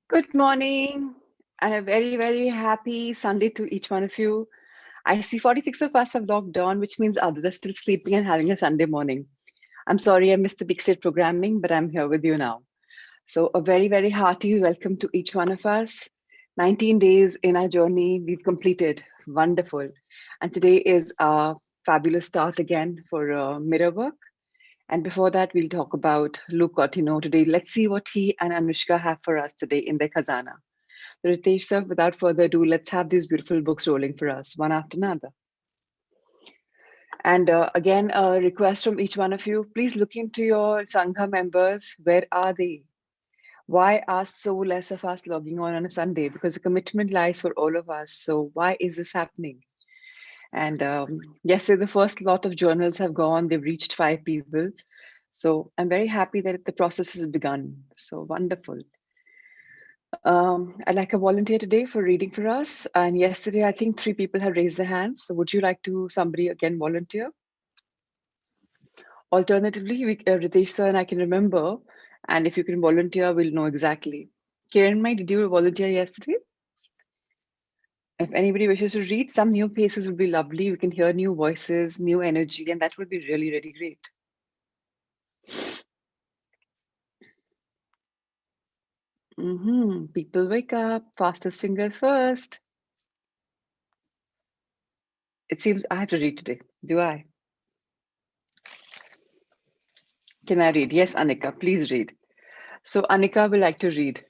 Good morning and a very, very happy Sunday to each one of you. I see 46 of us have logged on, which means others are still sleeping and having a Sunday morning. I'm sorry I missed the big state programming, but I'm here with you now. So, a very, very hearty welcome to each one of us. 19 days in our journey, we've completed. Wonderful. And today is a fabulous start again for mirror work. And before that, we'll talk about Luke Cotino today. Let's see what he and Anushka have for us today in their khazana. So Ritesh sir, without further ado, let's have these beautiful books rolling for us, one after another. And again, a request from each one of you, please look into your Sangha members. Where are they? Why are so less of us logging on a Sunday? Because the commitment lies for all of us. So why is this happening? And yesterday, the first lot of journals have gone. They've reached 5 people. So I'm very happy that the process has begun. So wonderful. I'd like a volunteer today for reading for us. And yesterday, I think 3 people have raised their hands. So would you like to somebody again volunteer? Alternatively, Ritesh sir and I can remember. And if you can volunteer, we'll know exactly. Kiranmai, did you volunteer yesterday? If anybody wishes to read, some new faces would be lovely. We can hear new voices, new energy, and that would be really, really great. People wake up, fastest fingers first. It seems I have to read today. Do I? Can I read? Yes, Anika, please read. So Anika will like to read.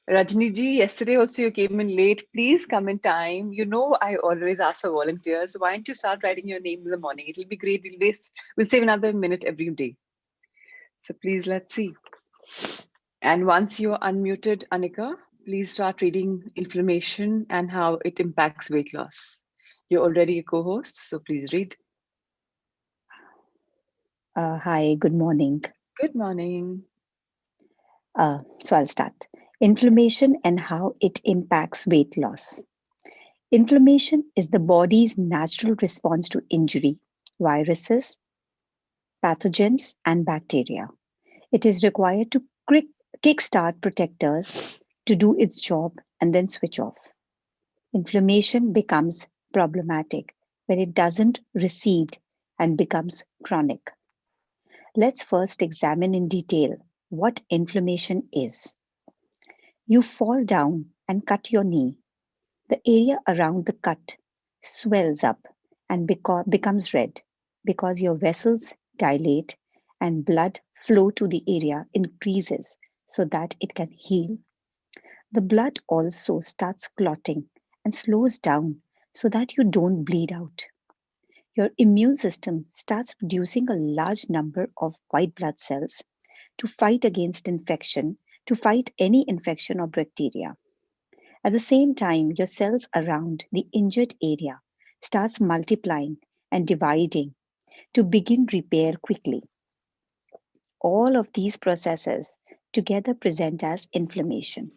Rajni ji, yesterday also you came in late. Please come in time. You know I always ask for volunteers. Why don't you start writing your name in the morning? It'll be great. We'll save another minute every day. So please let's see. And once you're unmuted, Anika, please start reading inflammation and how it impacts weight loss. You're already a co-host, so please read. Hi, good morning. Good morning. So I'll start. Inflammation and how it impacts weight loss. Inflammation is the body's natural response to injury, viruses, pathogens, and bacteria. It is required to kickstart protectors to do its job and then switch off. Inflammation becomes problematic when it doesn't recede and becomes chronic. Let's first examine in detail what inflammation is. You fall down and cut your knee. The area around the cut swells up and becomes red because your vessels dilate and blood flow to the area increases so that it can heal. The blood also starts clotting and slows down so that you don't bleed out. Your immune system starts producing a large number of white blood cells to fight against infection, to fight any infection or bacteria. At the same time, your cells around the injured area starts multiplying and dividing to begin repair quickly. All of these processes together present as inflammation.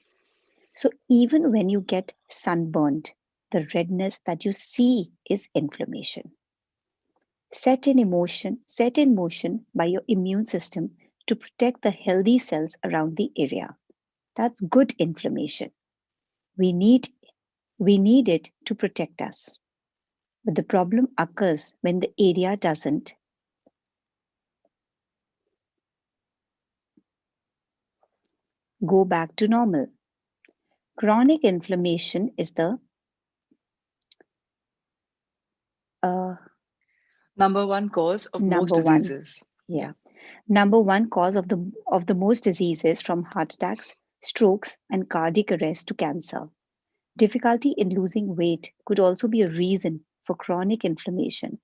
So even when you get sunburned, the redness that you see is inflammation. Set in motion by your immune system to protect the healthy cells around the area. That's good inflammation. We need we need it to protect us. But the problem occurs when the area doesn't go back to normal. Chronic inflammation is the uh, Number one cause of most number one, diseases. yeah, Yeah. number one cause of the most diseases, from heart attacks, strokes, and cardiac arrest to cancer. Difficulty in losing weight could also be a reason for chronic inflammation.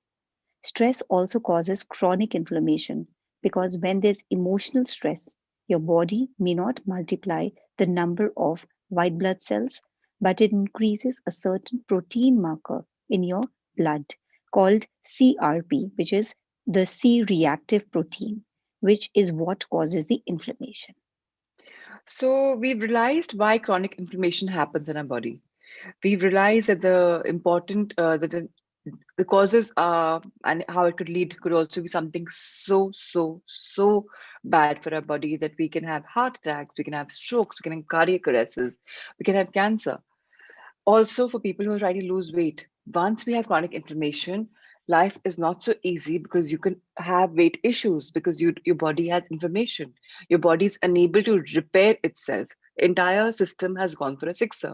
Stress also causes chronic inflammation because when there's emotional stress, your body may not multiply the number of white blood cells, but it increases a certain protein marker in your blood called CRP, which is the C reactive protein, which is what causes the inflammation. So we've realized why chronic inflammation happens in our body. We've realized that the causes are and how it could also be something so bad for our body that we can have heart attacks, we can have strokes, we can have cardiac arrests, we can have cancer. Also, for people who are trying to lose weight, once we have chronic inflammation, life is not so easy because you can have weight issues because your body has inflammation. Your body is unable to repair itself. Entire system has gone for a sixer.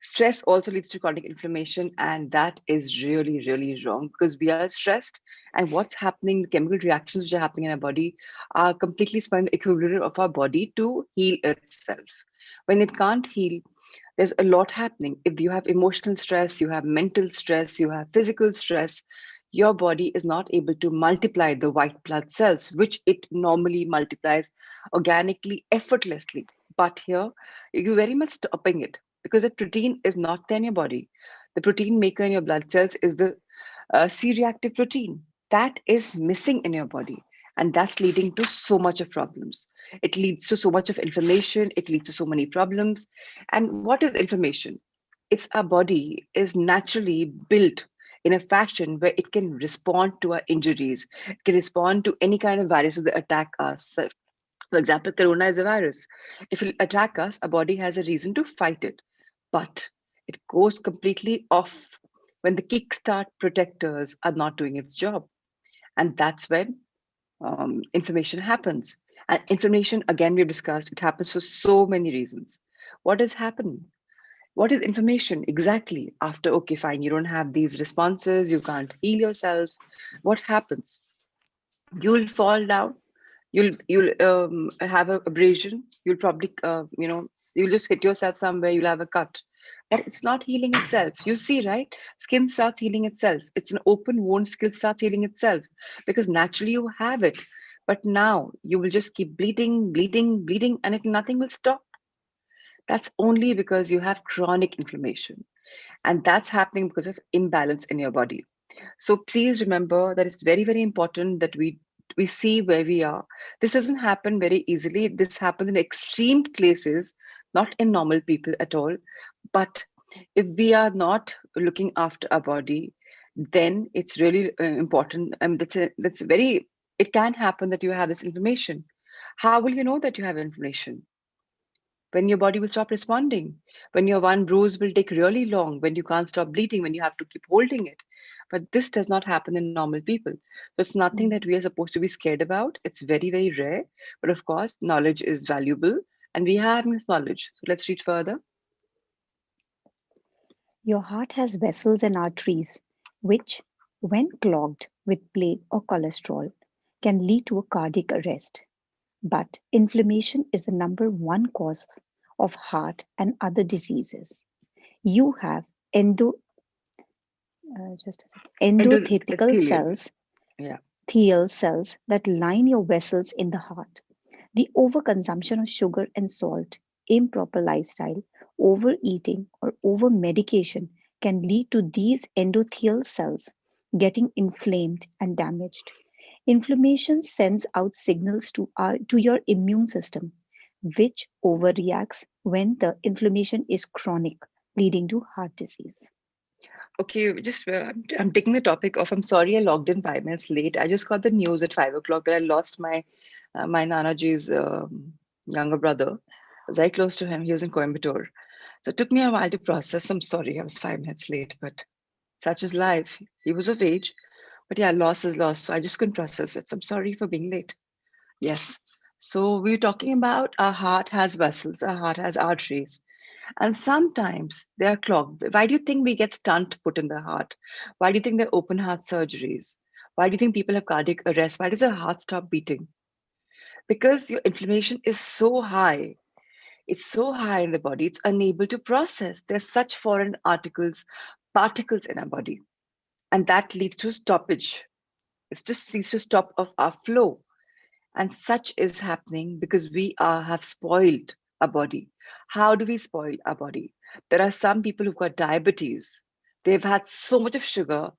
Stress also leads to chronic inflammation, and that is really wrong because we are stressed, and what's happening, the chemical reactions which are happening in our body are completely spoiling the equilibrium of our body to heal itself. When it can't heal, there's a lot happening. If you have emotional stress, you have mental stress, you have physical stress, your body is not able to multiply the white blood cells, which it normally multiplies organically, effortlessly. But here, you're very much stopping it because the protein is not there in your body. The protein maker in your blood cells is the C-reactive protein. That is missing in your body. And that's leading to so much of problems. It leads to so much of inflammation. It leads to so many problems. And what is inflammation? It's our body is naturally built in a fashion where it can respond to our injuries. It can respond to any kind of viruses that attack us. So, for example, corona is a virus. If it attack us, our body has a reason to fight it. But it goes completely off when the kickstart protectors are not doing its job. And that's when inflammation happens. And inflammation, again, we've discussed, it happens for so many reasons. What is happening? What is inflammation exactly? After, okay, fine, you don't have these responses, you can't heal yourself. What happens? You'll fall down, you'll have a abrasion, you'll probably you'll just hit yourself somewhere, you'll have a cut, but it's not healing itself. You see, right? Skin starts healing itself. It's an open wound, skin starts healing itself because naturally you have it, but now you will just keep bleeding and nothing will stop. That's only because you have chronic inflammation, and that's happening because of imbalance in your body. So please remember that it's very important that we we see where we are. This doesn't happen very easily. This happens in extreme cases, not in normal people at all. But if we are not looking after our body, then it's really important. That's very. It can happen that you have this inflammation. How will you know that you have inflammation? When your body will stop responding, when your one bruise will take really long, when you can't stop bleeding, when you have to keep holding it. But this does not happen in normal people. So it's nothing that Mm. we are supposed to be scared about. It's very, very rare. But of course, knowledge is valuable and we have this knowledge. So let's read further. Your heart has vessels and arteries, which, when clogged with plaque or cholesterol, can lead to a cardiac arrest. But inflammation is the number one cause of heart and other diseases. You have just a second, endothelial Endothelial. cells, Yeah. thial cells that line your vessels in the heart. The overconsumption of sugar and salt, improper lifestyle, overeating, or over medication can lead to these endothelial cells getting inflamed and damaged. Inflammation sends out signals to your immune system, which overreacts when the inflammation is chronic, leading to heart disease. Okay, just I'm taking the topic off. I'm sorry I logged in 5 minutes late. I just got the news at 5 o'clock that I lost my Nanaji's younger brother. I was very close to him. He was in Coimbatore. So it took me a while to process. I'm sorry I was 5 minutes late, but such is life. He was of age, but yeah, loss is loss. So I just couldn't process it. So I'm sorry for being late. Yes. So we we're talking about our heart has vessels, our heart has arteries, and sometimes they are clogged. Why do you think we get stent put in the heart? Why do you think there are open heart surgeries? Why do you think people have cardiac arrest? Why does their heart stop beating? Because your inflammation is so high. It's so high in the body, it's unable to process. There's such foreign particles in our body, and that leads to stoppage. It just leads to stop of our flow. And such is happening because have spoiled our body. How do we spoil our body? There are some people who've got diabetes. They've had so much of sugar,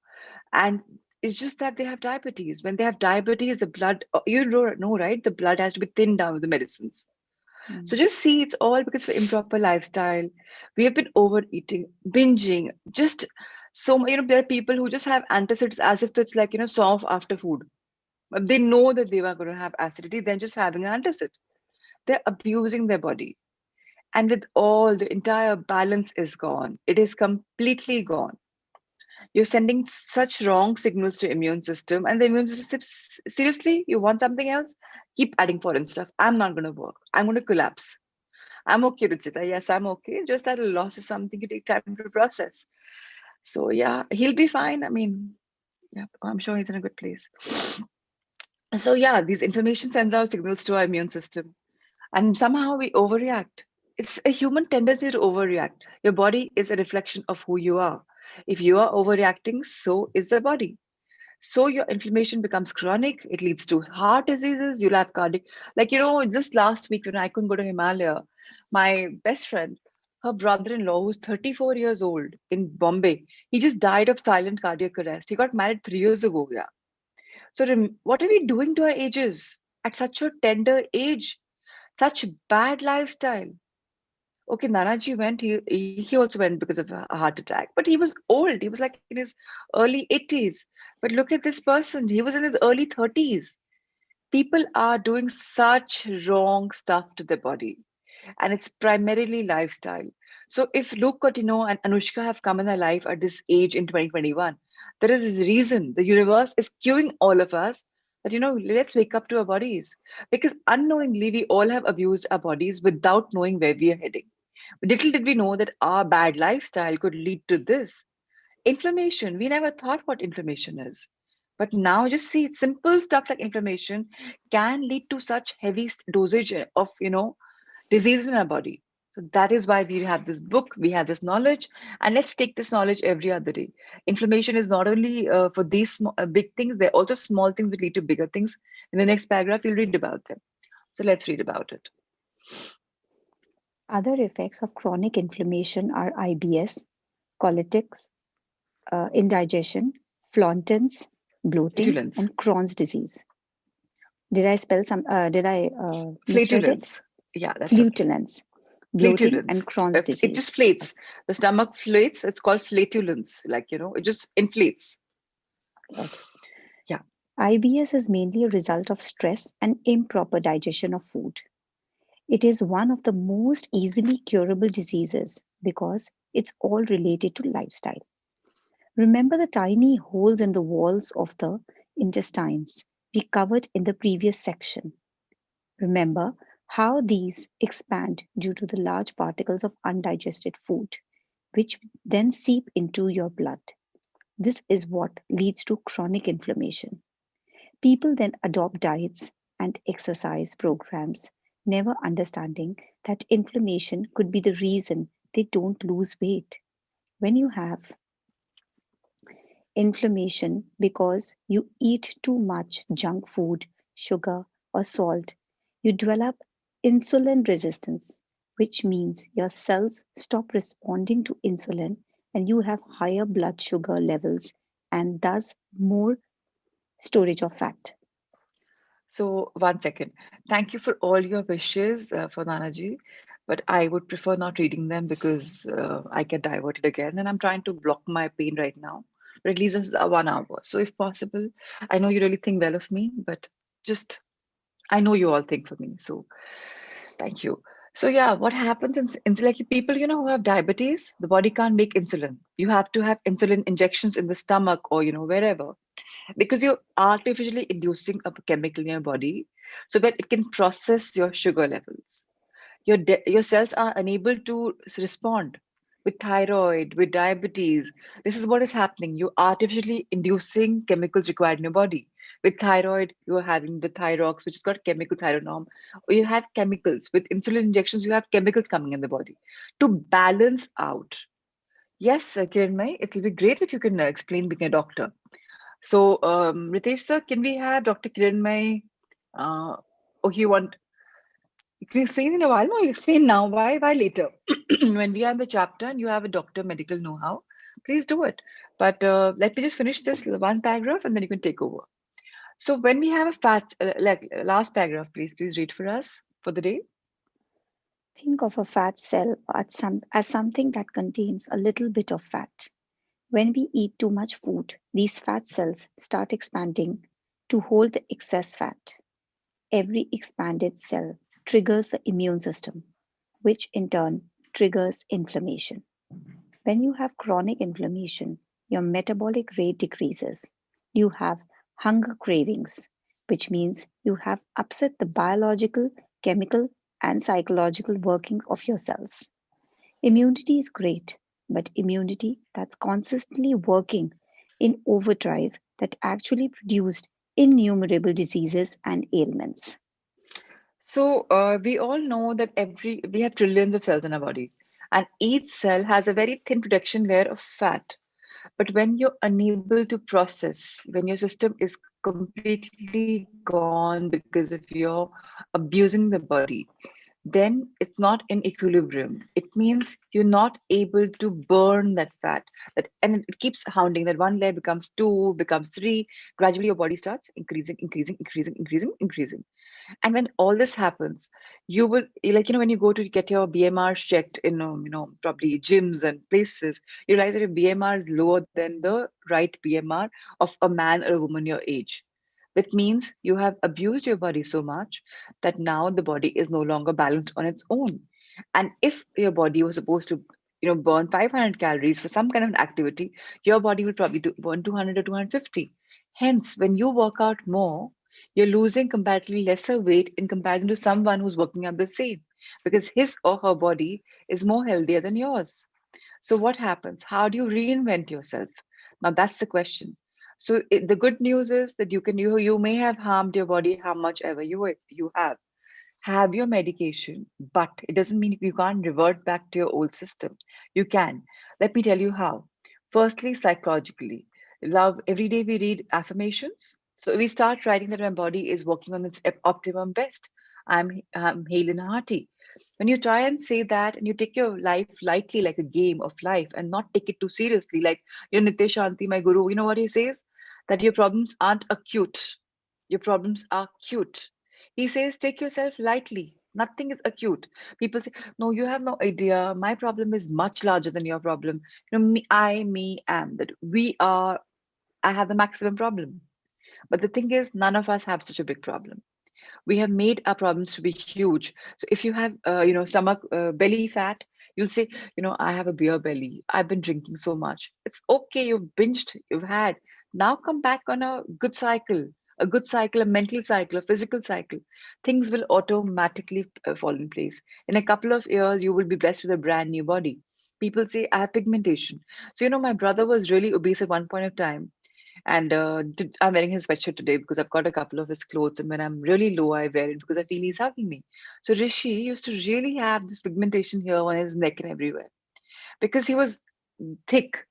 and it's just that they have diabetes. When they have diabetes, the blood, know, right? The blood has to be thinned down with the medicines. So Mm. just see, it's all because of improper lifestyle. We have been overeating, binging, just there are people who just have antacids as if it's like, soft after food. They know that they were going to have acidity, then just having an antacid. They're abusing their body. And with all the entire balance is gone. It is completely gone. You're sending such wrong signals to immune system, and the immune system, seriously, you want something else? Keep adding foreign stuff. I'm not going to work. I'm going to collapse. I'm okay, Ruchita. Yes, I'm okay. Just that a loss is something you take time to process. So yeah, he'll be fine. I mean, yeah, I'm sure he's in a good place. So yeah, these information sends out signals to our immune system, and somehow we overreact. It's a human tendency to overreact. Your body is a reflection of who you are. If you are overreacting, so is the body. So your inflammation becomes chronic. It leads to heart diseases. You'll have cardiac. Like, just last week when I couldn't go to Himalaya, my best friend, her brother-in-law, who's 34 years old in Bombay, he just died of silent cardiac arrest. He got married 3 years ago. Yeah. So what are we doing to our ages at such a tender age? Such bad lifestyle. Okay, Nanaji went. He also went because of a heart attack, but he was old. He was like in his early 80s. But look at this person. He was in his early 30s. People are doing such wrong stuff to their body, and it's primarily lifestyle. So if Luke Cotino and Anushka have come in our life at this age in 2021, there is this reason the universe is cueing all of us that let's wake up to our bodies, because unknowingly we all have abused our bodies without knowing where we are heading. Little did we know that our bad lifestyle could lead to this inflammation. We never thought what inflammation is. But now just see, simple stuff like inflammation can lead to such heavy dosage of, disease in our body. So that is why we have this book, we have this knowledge, and let's take this knowledge every other day. Inflammation is not only for these big things, there are also small things that lead to bigger things. In the next paragraph, you'll read about them. So let's read about it. Other effects of chronic inflammation are IBS, colitis, indigestion, flauntan's, bloating, Flatulence. and Crohn's disease. Did I spell some? Did I misread it? Flatulence. Yeah, that's okay. Flatulence, bloating, Flatulence. and Crohn's It just disease. flates. The stomach flates. It's called flatulence. Like, it just inflates. Okay. Yeah. IBS is mainly a result of stress and improper digestion of food. It is one of the most easily curable diseases because it's all related to lifestyle. Remember the tiny holes in the walls of the intestines we covered in the previous section. Remember how these expand due to the large particles of undigested food, which then seep into your blood. This is what leads to chronic inflammation. People then adopt diets and exercise programs, never understanding that inflammation could be the reason they don't lose weight. When you have inflammation because you eat too much junk food, sugar, or salt, you develop insulin resistance, which means your cells stop responding to insulin and you have higher blood sugar levels and thus more storage of fat. So, one second. Thank you for all your wishes for Nanaji, but I would prefer not reading them because I get diverted again, and I'm trying to block my pain right now. But at least this is a 1 hour. So, if possible, I know you really think well of me, but just I know you all think for me. So, thank you. So, yeah, what happens in like people, who have diabetes, the body can't make insulin. You have to have insulin injections in the stomach or, wherever because you're artificially inducing a chemical in your body so that it can process your sugar levels. Your cells are unable to respond with thyroid, with diabetes. This is what is happening. You're artificially inducing chemicals required in your body. With thyroid, you are having the thyrox, which has got chemical thyronorm, or you have chemicals. With insulin injections, you have chemicals coming in the body to balance out. Yes, Kiranmai, it will be great if you can explain being a doctor. So, Ritesh sir, can we have Dr. Kiranmai? Uh, okay, you want you can explain in a while? No, you explain now. Why later? When we are in the chapter and you have a doctor medical know-how, please do it. But let me just finish this one paragraph and then you can take over. So when we have a fat, last paragraph, please read for us for the day. Think of a fat cell as something that contains a little bit of fat. When we eat too much food, these fat cells start expanding to hold the excess fat. Every expanded cell triggers the immune system, which in turn triggers inflammation. When you have chronic inflammation, your metabolic rate decreases. You have hunger cravings, which means you have upset the biological, chemical, and psychological working of your cells. Immunity is great, but immunity that's constantly working in overdrive that actually produced innumerable diseases and ailments. So we all know that we have trillions of cells in our body, and each cell has a very thin protection layer of fat. But when you're unable to process, when your system is completely gone because of your abusing the body, then it's not in equilibrium. It means you're not able to burn that fat. And it keeps hounding that one layer becomes two, becomes three. Gradually, your body starts increasing. And when all this happens, you will when you go to get your BMRs checked in probably gyms and places, you realize that your BMR is lower than the right BMR of a man or a woman your age. That means you have abused your body so much that now the body is no longer balanced on its own. And if your body was supposed to burn 500 calories for some kind of an activity, your body will probably burn 200 or 250. Hence, when you work out more, you're losing comparatively lesser weight in comparison to someone who's working out the same because his or her body is more healthier than yours. So what happens? How do you reinvent yourself? Now that's the question. So the good news is that you may have harmed your body how much ever you have your medication, but it doesn't mean you can't revert back to your old system. You can. Let me tell you how. Firstly, psychologically, love every day we read affirmations. So we start writing that my body is working on its optimum best. I'm hale and hearty. When you try and say that and you take your life lightly like a game of life and not take it too seriously, like Nitesh Shanti, my guru, you know what he says? That your problems aren't acute. Your problems are cute. He says, take yourself lightly. Nothing is acute. People say, no, you have no idea. My problem is much larger than your problem. Me, am. That we are, I have the maximum problem. But the thing is, none of us have such a big problem. We have made our problems to be huge. So if you have stomach belly fat, you'll say, I have a beer belly, I've been drinking so much. It's okay, you've binged, you've had. Now come back on a good cycle, a mental cycle, a physical cycle. Things will automatically fall in place. In a couple of years you will be blessed with a brand new body. People say I have pigmentation. So my brother was really obese at one point of time, and I'm wearing his sweatshirt today because I've got a couple of his clothes, and when I'm really low, I wear it because I feel he's hugging me. So Rishi used to really have this pigmentation here on his neck and everywhere because he was thick.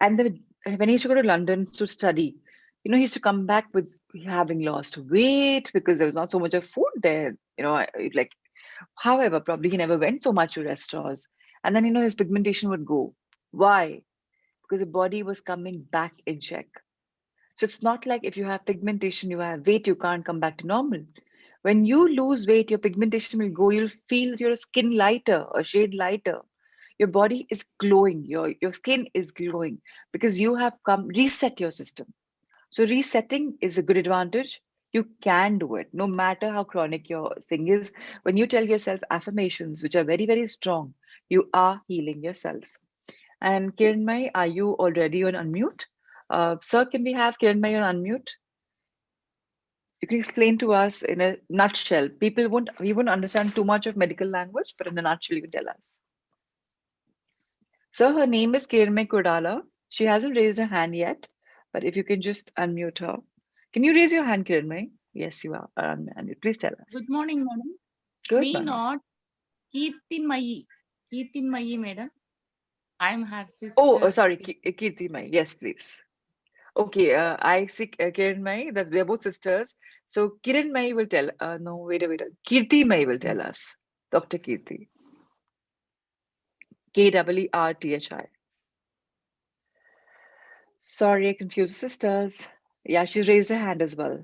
And when he used to go to London to study, he used to come back with having lost weight because there was not so much of food there. Like, however, probably he never went so much to restaurants. And then, his pigmentation would go. Why? Because the body was coming back in check. So it's not like if you have pigmentation, you have weight, you can't come back to normal. When you lose weight, your pigmentation will go. You'll feel your skin lighter, a shade lighter. Your body is glowing. Your skin is glowing because you have come reset your system. So resetting is a good advantage. You can do it, no matter how chronic your thing is. When you tell yourself affirmations, which are very, very strong, you are healing yourself. And Kiranmai, are you already on unmute? Sir, can we have Kiranmai on unmute? You can explain to us in a nutshell. We won't understand too much of medical language, but in a nutshell, you can tell us. So her name is Kiranmai Kodala. She hasn't raised her hand yet, but if you can just unmute her. Can you raise your hand, Kiranmai? Yes, you are. Please tell us. Good morning, madam. Good Me morning. not Kirtinmayi. Kirtinmayi, madam. I am her Oh, sister. sorry, Kirti Mai. Yes, please. Okay, I see Kiran Mai, that they're both sisters. So Kiran Mai will tell, no, wait. Kirti Mai will tell us. Dr. Kirti. K-E-E-R-T-H-I. Sorry, I confused the sisters. Yeah, she's raised her hand as well.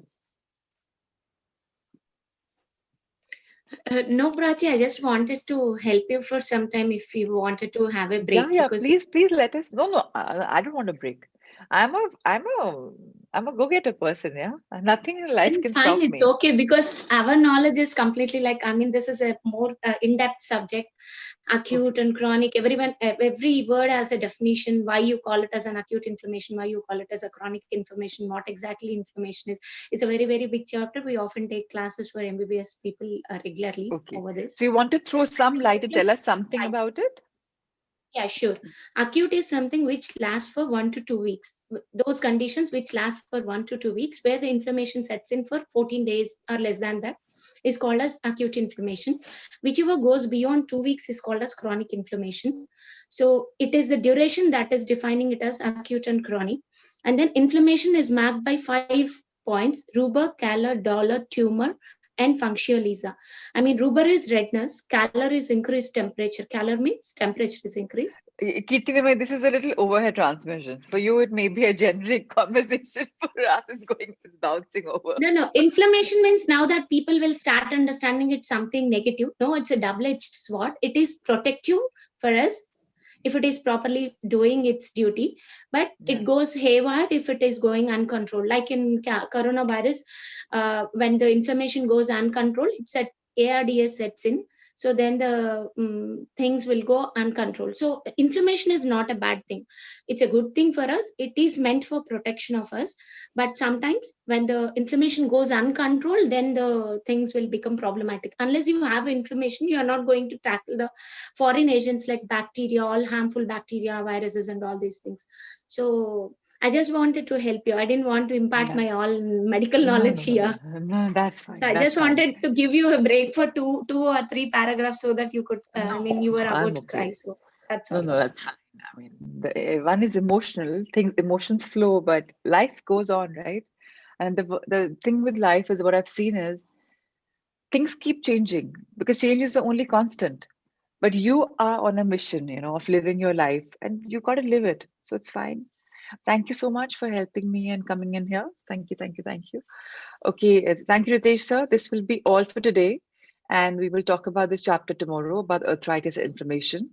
No, Prachi, I just wanted to help you for some time if you wanted to have a break Yeah, because please let us. No, I don't want a break. I'm a, I'm a, I'm a go-getter person, yeah. Nothing in life then can fine, stop it's me. okay because our knowledge is completely like, I mean, this is a more in-depth subject, acute Okay, and chronic. Everyone, every word has a definition, why you call it as an acute inflammation, why you call it as a chronic inflammation, what exactly inflammation is. It's a very, very big chapter. We often take classes for MBBS people regularly okay. over this. So you want to throw some light and tell us something Fine. about it? Yeah, sure. Acute is something which lasts for 1 to 2 weeks. Those conditions which last for 1 to 2 weeks, where the inflammation sets in for 14 days or less than that, is called as acute inflammation. Whichever goes beyond 2 weeks is called as chronic inflammation. So it is the duration that is defining it as acute and chronic. And then inflammation is marked by 5 points: rubor, calor, dolor, tumor, and functionalism. I mean, rubor is redness, calor is increased temperature. Calor means temperature is increased. Kirti, this is a little overhead transmission. For you, it may be a generic conversation. For us, it's bouncing over. No, no. Inflammation means now that people will start understanding it's something negative. No, it's a double-edged sword. It is protective for us if it is properly doing its duty, but Yeah. it goes haywire if it is going uncontrolled. Like in coronavirus, when the inflammation goes uncontrolled, it's at ARDS sets in. So then the things will go uncontrolled. So inflammation is not a bad thing. It's a good thing for us. It is meant for protection of us. But sometimes when the inflammation goes uncontrolled, then the things will become problematic. Unless you have inflammation, you are not going to tackle the foreign agents like bacteria, all harmful bacteria, viruses, and all these things. So I just wanted to help you. I didn't want to impart Yeah. my all medical No, knowledge no, no, here. no, no, that's So fine. I That's just fine. wanted to give you a break for two or three paragraphs so that you could. I mean, No, you no, were I'm about to cry, okay. so that's No, all. no, that's fine. I mean, one is emotional. Emotions flow, but life goes on, right? And the thing with life is what I've seen is things keep changing because change is the only constant. But you are on a mission, of living your life, and you got to live it. So it's fine. Thank you so much for helping me and coming in here. Thank you, thank you, thank you. Okay, thank you, Ritesh sir. This will be all for today, and we will talk about this chapter tomorrow about arthritis and inflammation.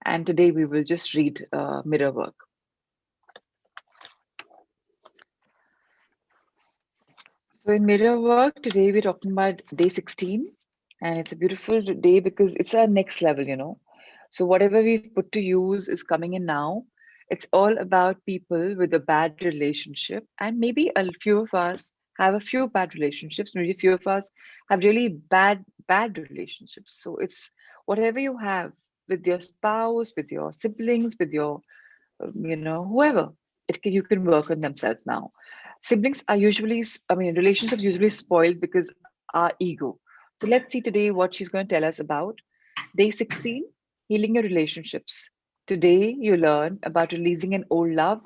And today we will just read mirror work. So in mirror work today we're talking about day 16, and it's a beautiful day because it's our next level. So whatever we've put to use is coming in now. It's all about people with a bad relationship, and maybe a few of us have a few bad relationships. Maybe a few of us have really bad relationships. So it's whatever you have with your spouse, with your siblings, with your whoever. You can work on themselves now. Siblings are usually, I mean, relationships usually spoiled because our ego. So let's see today what she's going to tell us about. Day 16, healing your relationships. Today, you learn about releasing an old love,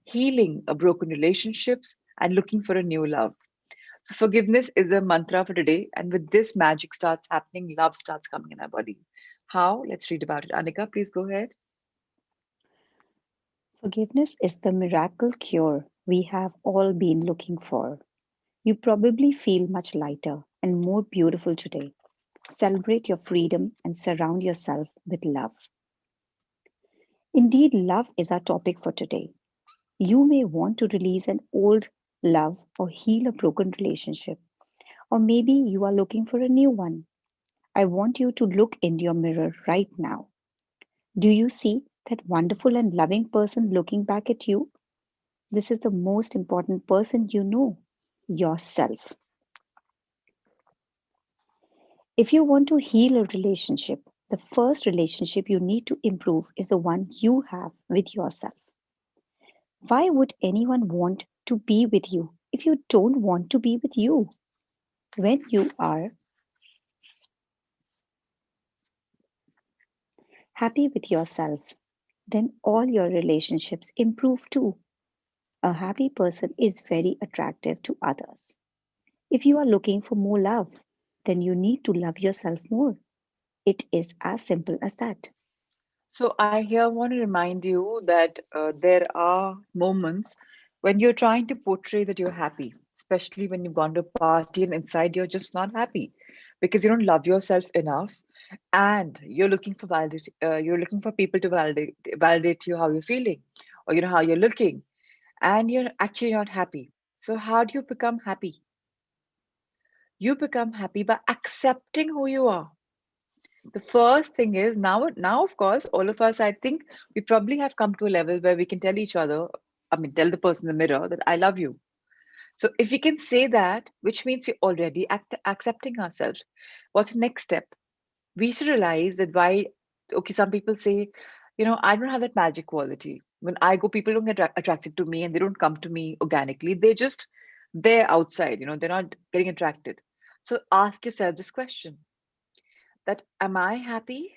healing a broken relationships, and looking for a new love. So forgiveness is a mantra for today, and with this, magic starts happening. Love starts coming in our body. How? Let's read about it. Anika, please go ahead. Forgiveness is the miracle cure we have all been looking for. You probably feel much lighter and more beautiful today. Celebrate your freedom and surround yourself with love. Indeed, love is our topic for today. You may want to release an old love or heal a broken relationship, or maybe you are looking for a new one. I want you to look into your mirror right now. Do you see that wonderful and loving person looking back at you? This is the most important person you know, yourself. If you want to heal a relationship, the first relationship you need to improve is the one you have with yourself. Why would anyone want to be with you if you don't want to be with you? When you are happy with yourself, then all your relationships improve too. A happy person is very attractive to others. If you are looking for more love, then you need to love yourself more. It is as simple as that. So I here want to remind you that there are moments when you're trying to portray that you're happy, especially when you've gone to a party and inside you're just not happy because you don't love yourself enough, and you're looking for people to validate you how you're feeling, or how you're looking, and you're actually not happy. So how do you become happy? You become happy by accepting who you are. The first thing is, now of course all of us, I think, we probably have come to a level where we can tell each other, I mean, tell the person in the mirror that I love you. So if we can say that, which means we're already accepting ourselves. What's the next step? We should realize that why. Okay, some people say, I don't have that magic quality. When I go, people don't get attracted to me, and they don't come to me organically. They're outside, they're not getting attracted. So ask yourself this question: that am I happy?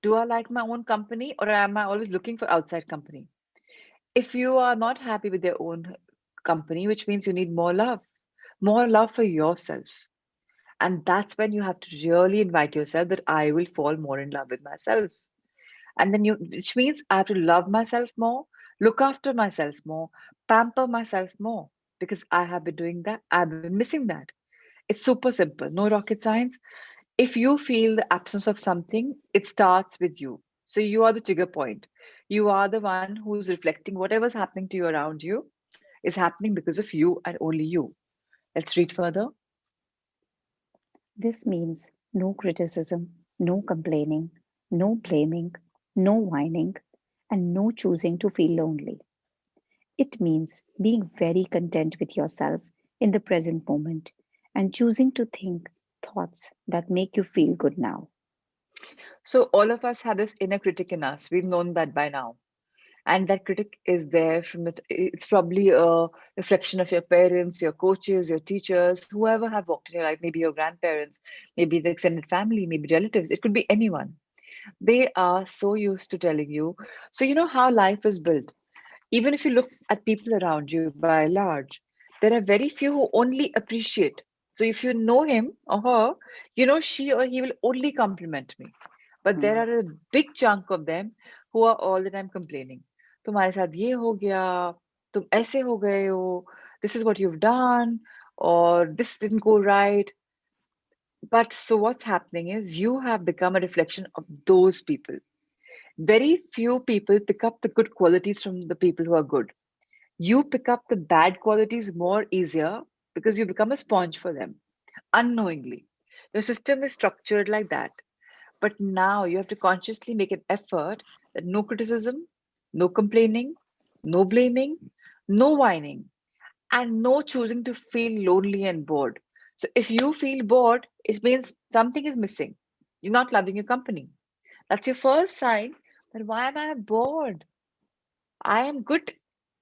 Do I like my own company, or am I always looking for outside company? If you are not happy with your own company, which means you need more love for yourself. And that's when you have to really invite yourself that I will fall more in love with myself. And then which means I have to love myself more, look after myself more, pamper myself more, because I have been doing that. I've been missing that. It's super simple, no rocket science. If you feel the absence of something, it starts with you. So you are the trigger point. You are the one who's reflecting whatever's happening to you around you is happening because of you and only you. Let's read further. This means no criticism, no complaining, no blaming, no whining, and no choosing to feel lonely. It means being very content with yourself in the present moment and choosing to think thoughts that make you feel good now. So all of us have this inner critic in us. We've known that by now. And that critic is there it's probably a reflection of your parents, your coaches, your teachers, whoever have walked in your life, maybe your grandparents, maybe the extended family, maybe relatives. It could be anyone. They are so used to telling you. So you know how life is built. Even if you look at people around you by large, there are very few who only appreciate. So if you know him or her, she or he will only compliment me. But there Hmm. are a big chunk of them who are all the time complaining. तुम्हारे साथ ये हो गया, तुम ऐसे हो गए हो, this is what you've done, or this didn't go right. But so what's happening is you have become a reflection of those people. Very few people pick up the good qualities from the people who are good. You pick up the bad qualities more easier because you become a sponge for them unknowingly. The system is structured like that. But now you have to consciously make an effort that no criticism, no complaining, no blaming, no whining, and no choosing to feel lonely and bored. So if you feel bored, it means something is missing. You're not loving your company. That's your first sign that why am I bored? I am good.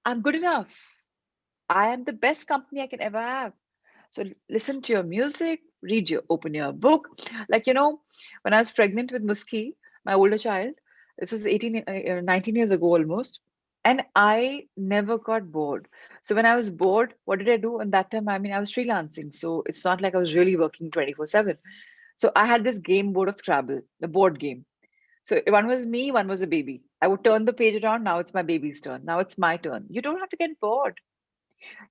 I'm good enough. I am the best company I can ever have. So listen to your music, open your book. Like, when I was pregnant with Muski, my older child, this was 19 years ago almost, and I never got bored. So when I was bored, what did I do? And that time, I mean, I was freelancing. So it's not like I was really working 24/7. So I had this game board of Scrabble, the board game. So one was me, one was a baby. I would turn the page around. Now it's my baby's turn. Now it's my turn. You don't have to get bored.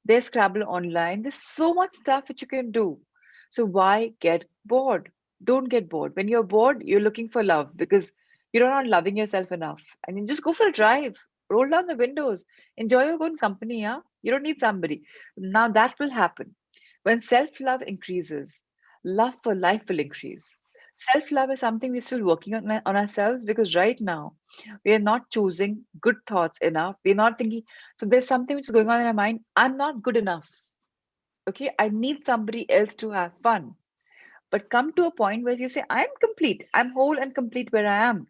There's Scrabble online. There's so much stuff that you can do. So why get bored? Don't get bored. When you're bored, you're looking for love because you're not loving yourself enough. And then just go for a drive. Roll down the windows. Enjoy your own company, yeah? You don't need somebody. Now that will happen. When self-love increases, love for life will increase. Self-love is something we're still working on ourselves because right now we are not choosing good thoughts enough. We're not thinking, so there's something which is going on in my mind. I'm not good enough. Okay, I need somebody else to have fun. But come to a point where you say, I'm complete, I'm whole and complete where I am.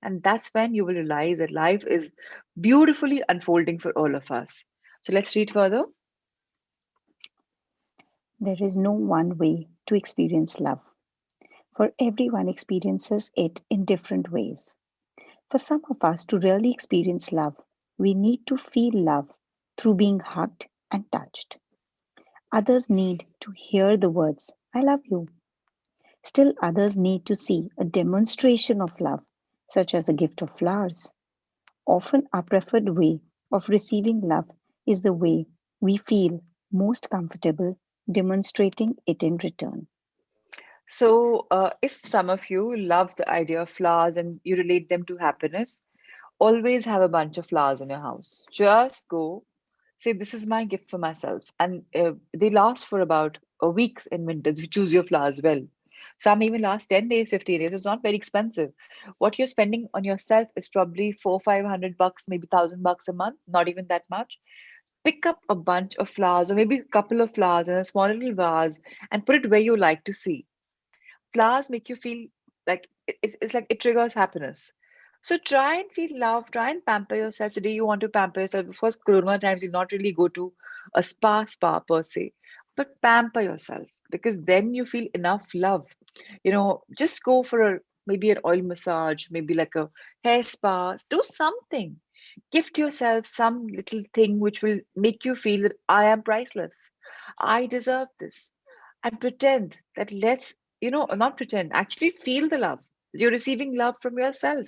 And that's when you will realize that life is beautifully unfolding for all of us. So let's read further. There is no one way to experience love, for everyone experiences it in different ways. For some of us to really experience love, we need to feel love through being hugged and touched. Others need to hear the words, I love you. Still, others need to see a demonstration of love, such as a gift of flowers. Often, our preferred way of receiving love is the way we feel most comfortable demonstrating it in return. So, if some of you love the idea of flowers and you relate them to happiness, always have a bunch of flowers in your house. Just go say, this is my gift for myself. And they last for about a week in winters. You choose your flowers well. Some even last 10 days, 15 days. It's not very expensive. What you're spending on yourself is probably 400-500 bucks, maybe $1,000 a month, not even that much. Pick up a bunch of flowers or maybe a couple of flowers in a small little vase and put it where you like to see. Flowers make you feel like it's like it triggers happiness. So try and feel love, try and pamper yourself. Today you want to pamper yourself. Of course, Corona times you not really go to a spa per se, but pamper yourself because then you feel enough love. Just go for a maybe an oil massage, maybe like a hair spa. Do something. Gift yourself some little thing which will make you feel that I am priceless. I deserve this. And pretend that not pretend, actually feel the love. You're receiving love from yourself.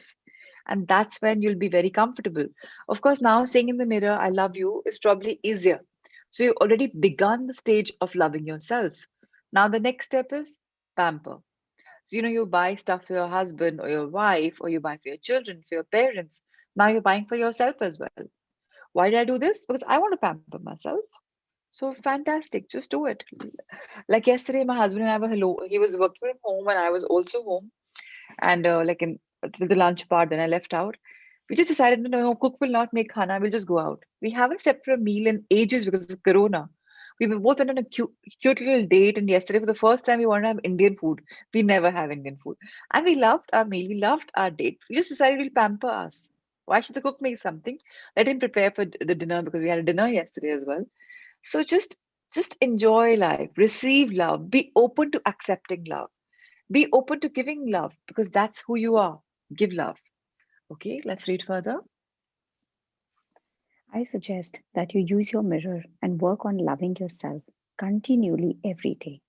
And that's when you'll be very comfortable. Of course, now saying in the mirror, I love you is probably easier. So you already begun the stage of loving yourself. Now the next step is pamper. So, you buy stuff for your husband or your wife, or you buy for your children, for your parents. Now you're buying for yourself as well. Why did I do this? Because I want to pamper myself. So fantastic. Just do it. Like yesterday, my husband and I were hello. He was working from home and I was also home. And like in the lunch part, then I left out. We just decided, no, cook will not make khana. We'll just go out. We haven't stepped for a meal in ages because of Corona. We were both on a cute little date. And yesterday, for the first time, we wanted to have Indian food. We never have Indian food. And we loved our meal. We loved our date. We just decided we'll pamper us. Why should the cook make something? Let him prepare for the dinner because we had a dinner yesterday as well. So just enjoy life, receive love, be open to accepting love, be open to giving love because that's who you are. Give love. Okay, let's read further. I suggest that you use your mirror and work on loving yourself continually every day.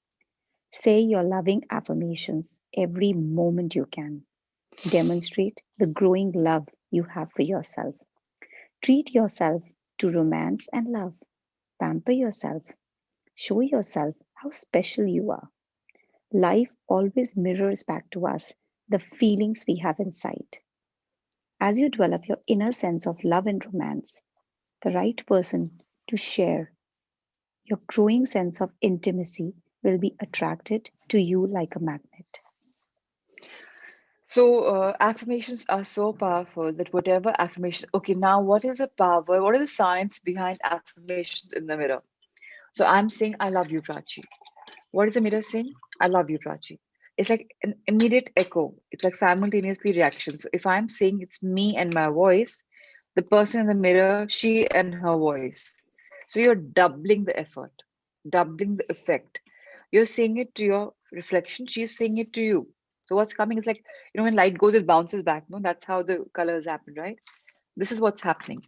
Say your loving affirmations every moment you can. Demonstrate the growing love you have for yourself. Treat yourself to romance and love. Pamper yourself. Show yourself how special you are. Life always mirrors back to us the feelings we have inside. As you develop your inner sense of love and romance, the right person to share your growing sense of intimacy will be attracted to you like a magnet. So, affirmations are so powerful that whatever affirmation, okay, now what is the power? What is the science behind affirmations in the mirror? So, I'm saying, I love you, Prachi. What is the mirror saying? I love you, Prachi. It's like an immediate echo, it's like simultaneously reaction. So, if I'm saying it's me and my voice, the person in the mirror, she and her voice. So, you're doubling the effort, doubling the effect. You're saying it to your reflection, she's saying it to you. So what's coming is like, when light goes, it bounces back. No, that's how the colors happen, right? This is what's happening.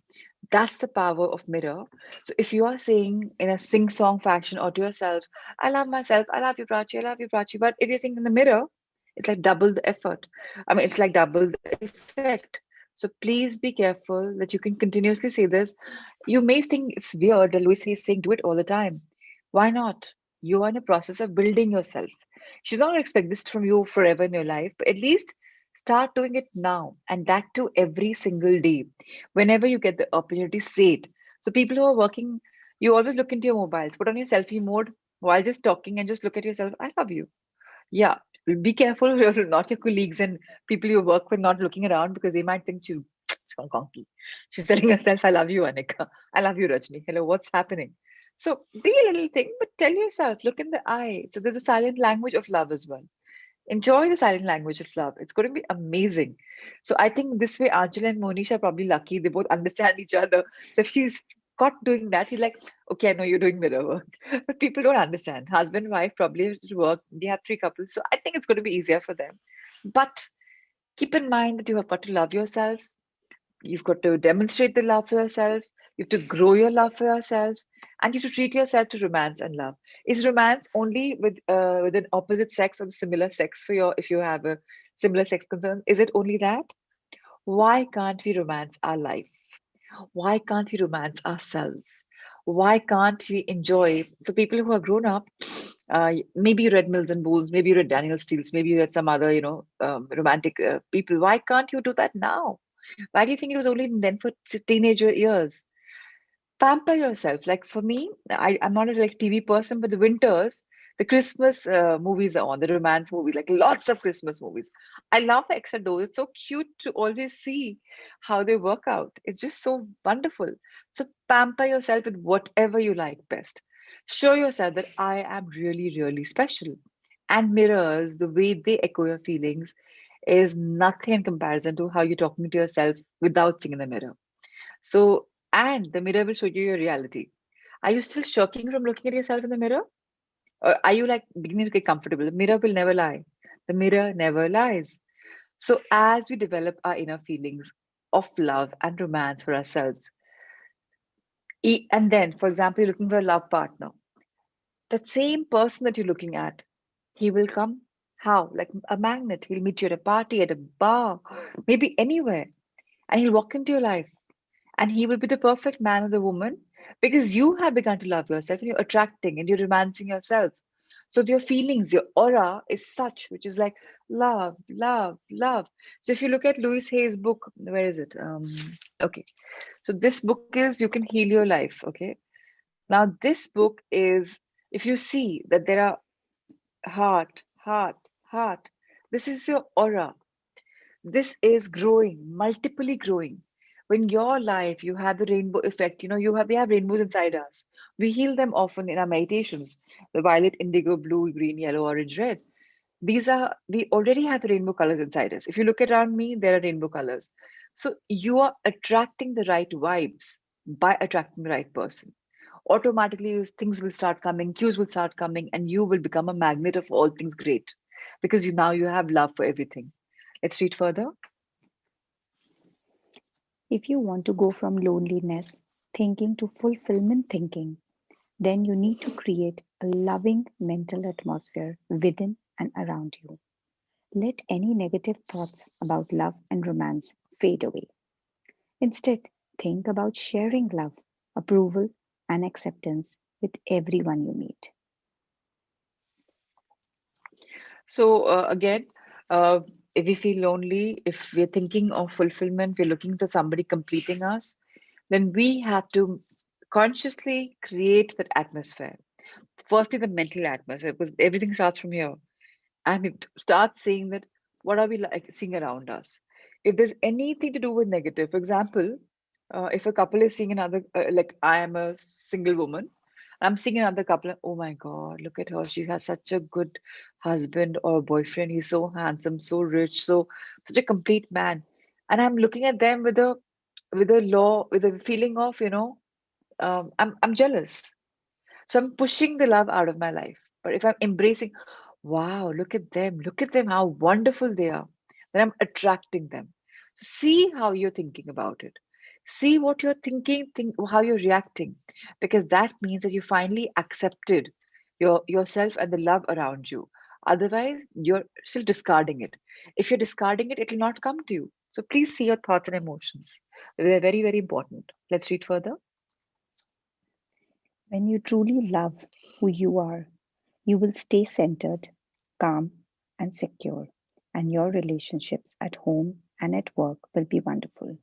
That's the power of mirror. So if you are saying in a sing-song fashion or to yourself, I love myself, I love you, Prachi, I love you, Prachi. But if you're saying in the mirror, it's like double the effort. I mean, it's like double the effect. So please be careful that you can continuously say this. You may think it's weird that Louis is saying do it all the time. Why not? You are in a process of building yourself. She's not going to expect this from you forever in your life, but at least start doing it now, and that too every single day. Whenever you get the opportunity, say it. So people who are working, you always look into your mobiles, put on your selfie mode while just talking and just look at yourself. I love you. Yeah. Be careful you're not your colleagues and people you work with not looking around because they might think she's conky. She's telling herself, I love you, Anika. I love you, Rajni. Hello, what's happening? So be a little thing, but tell yourself, look in the eye. So there's a silent language of love as well. Enjoy the silent language of love. It's going to be amazing. So I think this way, Angela and Monish are probably lucky. They both understand each other. So if she's caught doing that, he's like, okay, I know you're doing mirror work. But people don't understand. Husband, wife probably have to work. They have three couples. So I think it's going to be easier for them. But keep in mind that you have got to love yourself. You've got to demonstrate the love for yourself. You have to grow your love for yourself, and you have to treat yourself to romance and love. Is romance only with an opposite sex or the similar sex for your if you have a similar sex concern? Is it only that? Why can't we romance our life? Why can't we romance ourselves? Why can't we enjoy? So people who are grown up, maybe you read Mills and Boons, maybe you read Daniel Steele's, maybe you read some other, romantic people. Why can't you do that now? Why do you think it was only then for teenager years? Pamper yourself. Like for me, I'm not a like TV person, but the winters, the Christmas movies are on, the romance movies, like lots of Christmas movies. I love the extra dose. It's so cute to always see how they work out. It's just so wonderful. So pamper yourself with whatever you like best. Show yourself that I am really, really special. And mirrors, the way they echo your feelings, is nothing in comparison to how you're talking to yourself without seeing in the mirror. So, and the mirror will show you your reality. Are you still shocking from looking at yourself in the mirror? Or are you like beginning to get comfortable? The mirror will never lie. The mirror never lies. So, as we develop our inner feelings of love and romance for ourselves, and then, for example, you're looking for a love partner, that same person that you're looking at, he will come. How? Like a magnet. He'll meet you at a party, at a bar, maybe anywhere, and he'll walk into your life and he will be the perfect man or the woman because you have begun to love yourself and you're attracting and you're romancing yourself. So your feelings, your aura is such, which is like love, love, love. So if you look at Louis Hay's book, where is it? Okay. So this book is You Can Heal Your Life. Okay. Now this book is, if you see that there are heart, heart, heart, this is your aura. This is growing, multiply growing. When your life, you have the rainbow effect, we have rainbows inside us. We heal them often in our meditations, the violet, indigo, blue, green, yellow, orange, red. We already have the rainbow colors inside us. If you look around me, there are rainbow colors. So you are attracting the right vibes by attracting the right person. Automatically, things will start coming, cues will start coming, and you will become a magnet of all things great because you have love for everything. Let's read further. If you want to go from loneliness thinking to fulfillment thinking, then you need to create a loving mental atmosphere within and around you. Let any negative thoughts about love and romance fade away. Instead, Think about sharing love, approval, and acceptance with everyone you meet. So again, uh, if we feel lonely, if we're thinking of fulfillment, we're looking to somebody completing us, then we have to consciously create that atmosphere. Firstly, the mental atmosphere, because everything starts from here. And it start seeing that what are we like seeing around us. If there's anything to do with negative, for example, if a couple is seeing another, like I am a single woman, I'm seeing another couple, and, oh my God, look at her, she has such a good husband or boyfriend, he's so handsome, so rich, so such a complete man, and I'm looking at them with a feeling of, I'm jealous, so I'm pushing the love out of my life. But if I'm embracing, wow, look at them, how wonderful they are, then I'm attracting them. So see how you're thinking about it. See what you're thinking, think how you're reacting, because that means that you finally accepted yourself and the love around you. Otherwise, you're still discarding it. If you're discarding it, it will not come to you. So please see your thoughts and emotions. They're very, very important. Let's read further. When you truly love who you are, you will stay centered, calm, and secure, and your relationships at home and at work will be wonderful.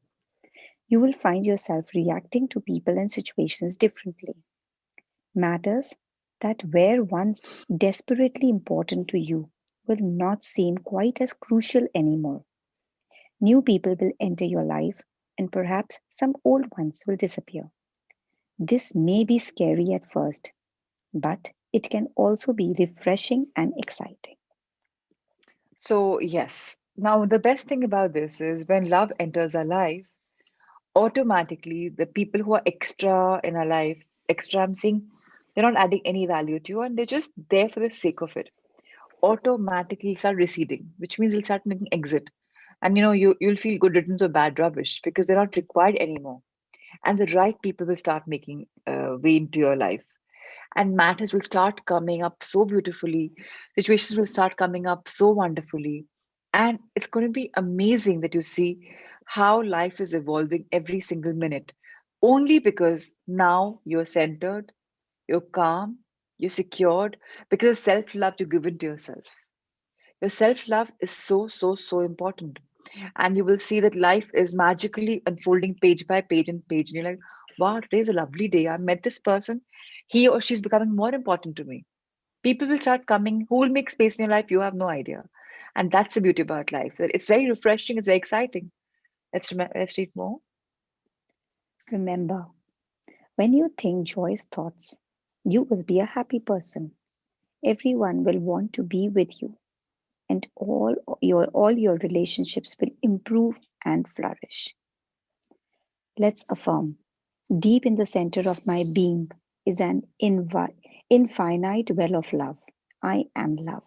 You will find yourself reacting to people and situations differently. Matters that were once desperately important to you will not seem quite as crucial anymore. New people will enter your life, and perhaps some old ones will disappear. This may be scary at first, but it can also be refreshing and exciting. So, yes. Now, the best thing about this is when love enters our life, automatically the people who are extra in our life, extra, I'm saying, they're not adding any value to you and they're just there for the sake of it, automatically start receding, which means they'll start making exit. And you'll feel good riddance or bad rubbish because they're not required anymore. And the right people will start making way into your life, and matters will start coming up so beautifully, situations will start coming up so wonderfully, and it's going to be amazing that you see how life is evolving every single minute, only because now you're centered, you're calm, you're secured, because of self-love you've given to yourself. Your self-love is so, so, so important, and you will see that life is magically unfolding page by page and page. And you're like, wow, today's a lovely day. I met this person. He or she's becoming more important to me. People will start coming who will make space in your life. You have no idea. And that's the beauty about life. That it's very refreshing. It's very exciting. Let's read more. Remember, when you think joyous thoughts, you will be a happy person. Everyone will want to be with you, and all your relationships will improve and flourish. Let's affirm deep in the center of my being is an infinite well of love. I am love.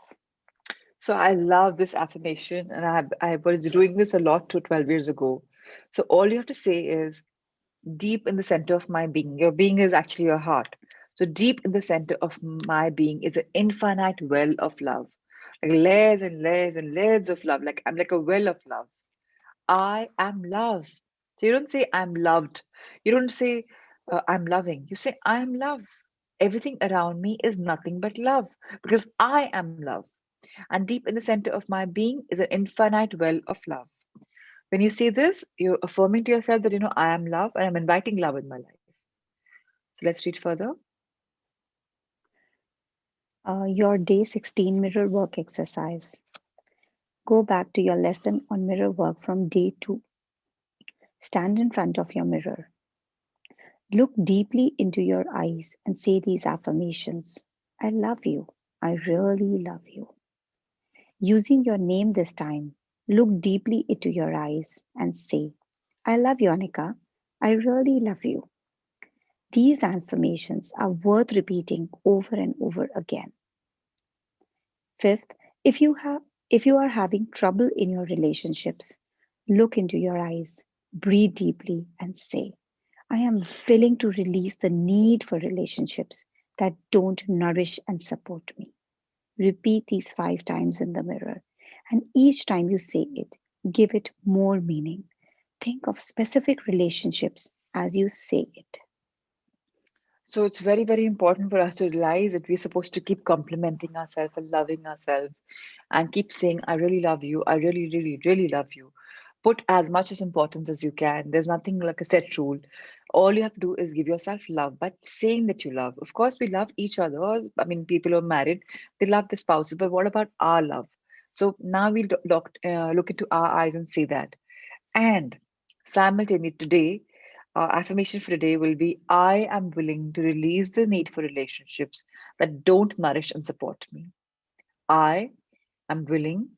So I love this affirmation, and I was doing this a lot to 12 years ago. So all you have to say is, deep in the center of my being. Your being is actually your heart. So deep in the center of my being is an infinite well of love. Like layers and layers and layers of love. Like I'm like a well of love. I am love. So you don't say I'm loved. You don't say I'm loving. You say I am love. Everything around me is nothing but love because I am love. And deep in the center of my being is an infinite well of love. When you say this, you're affirming to yourself that, I am love and I'm inviting love in my life. So let's read further. Your day 16 mirror work exercise. Go back to your lesson on mirror work from day 2. Stand in front of your mirror. Look deeply into your eyes and say these affirmations. I love you. I really love you. Using your name this time, look deeply into your eyes and say, I love you, Anika. I really love you. These affirmations are worth repeating over and over again. Fifth, if you are having trouble in your relationships, look into your eyes, breathe deeply and say, I am willing to release the need for relationships that don't nourish and support me. Repeat these 5 times in the mirror, and each time you say it, give it more meaning. Think of specific relationships as you say it. So it's very, very important for us to realize that we're supposed to keep complimenting ourselves and loving ourselves and keep saying, I really love you. I really, really, really love you. Put as much as importance as you can. There's nothing like a set rule. All you have to do is give yourself love by saying that you love. Of course, we love each other. I mean, people who are married, they love their spouses, but what about our love? So now we'll look into our eyes and say that. And simultaneously today, our affirmation for today will be I am willing to release the need for relationships that don't nourish and support me. I am willing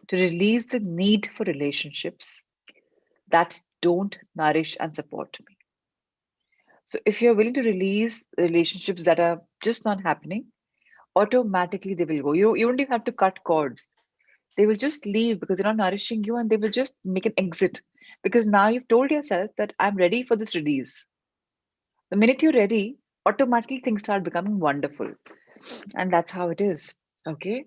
to release the need for relationships that don't nourish and support me. So if you're willing to release relationships that are just not happening, automatically they will go. You don't even have to cut cords. They will just leave because they're not nourishing you and they will just make an exit. Because now you've told yourself that I'm ready for this release. The minute you're ready, automatically things start becoming wonderful. And that's how it is. Okay.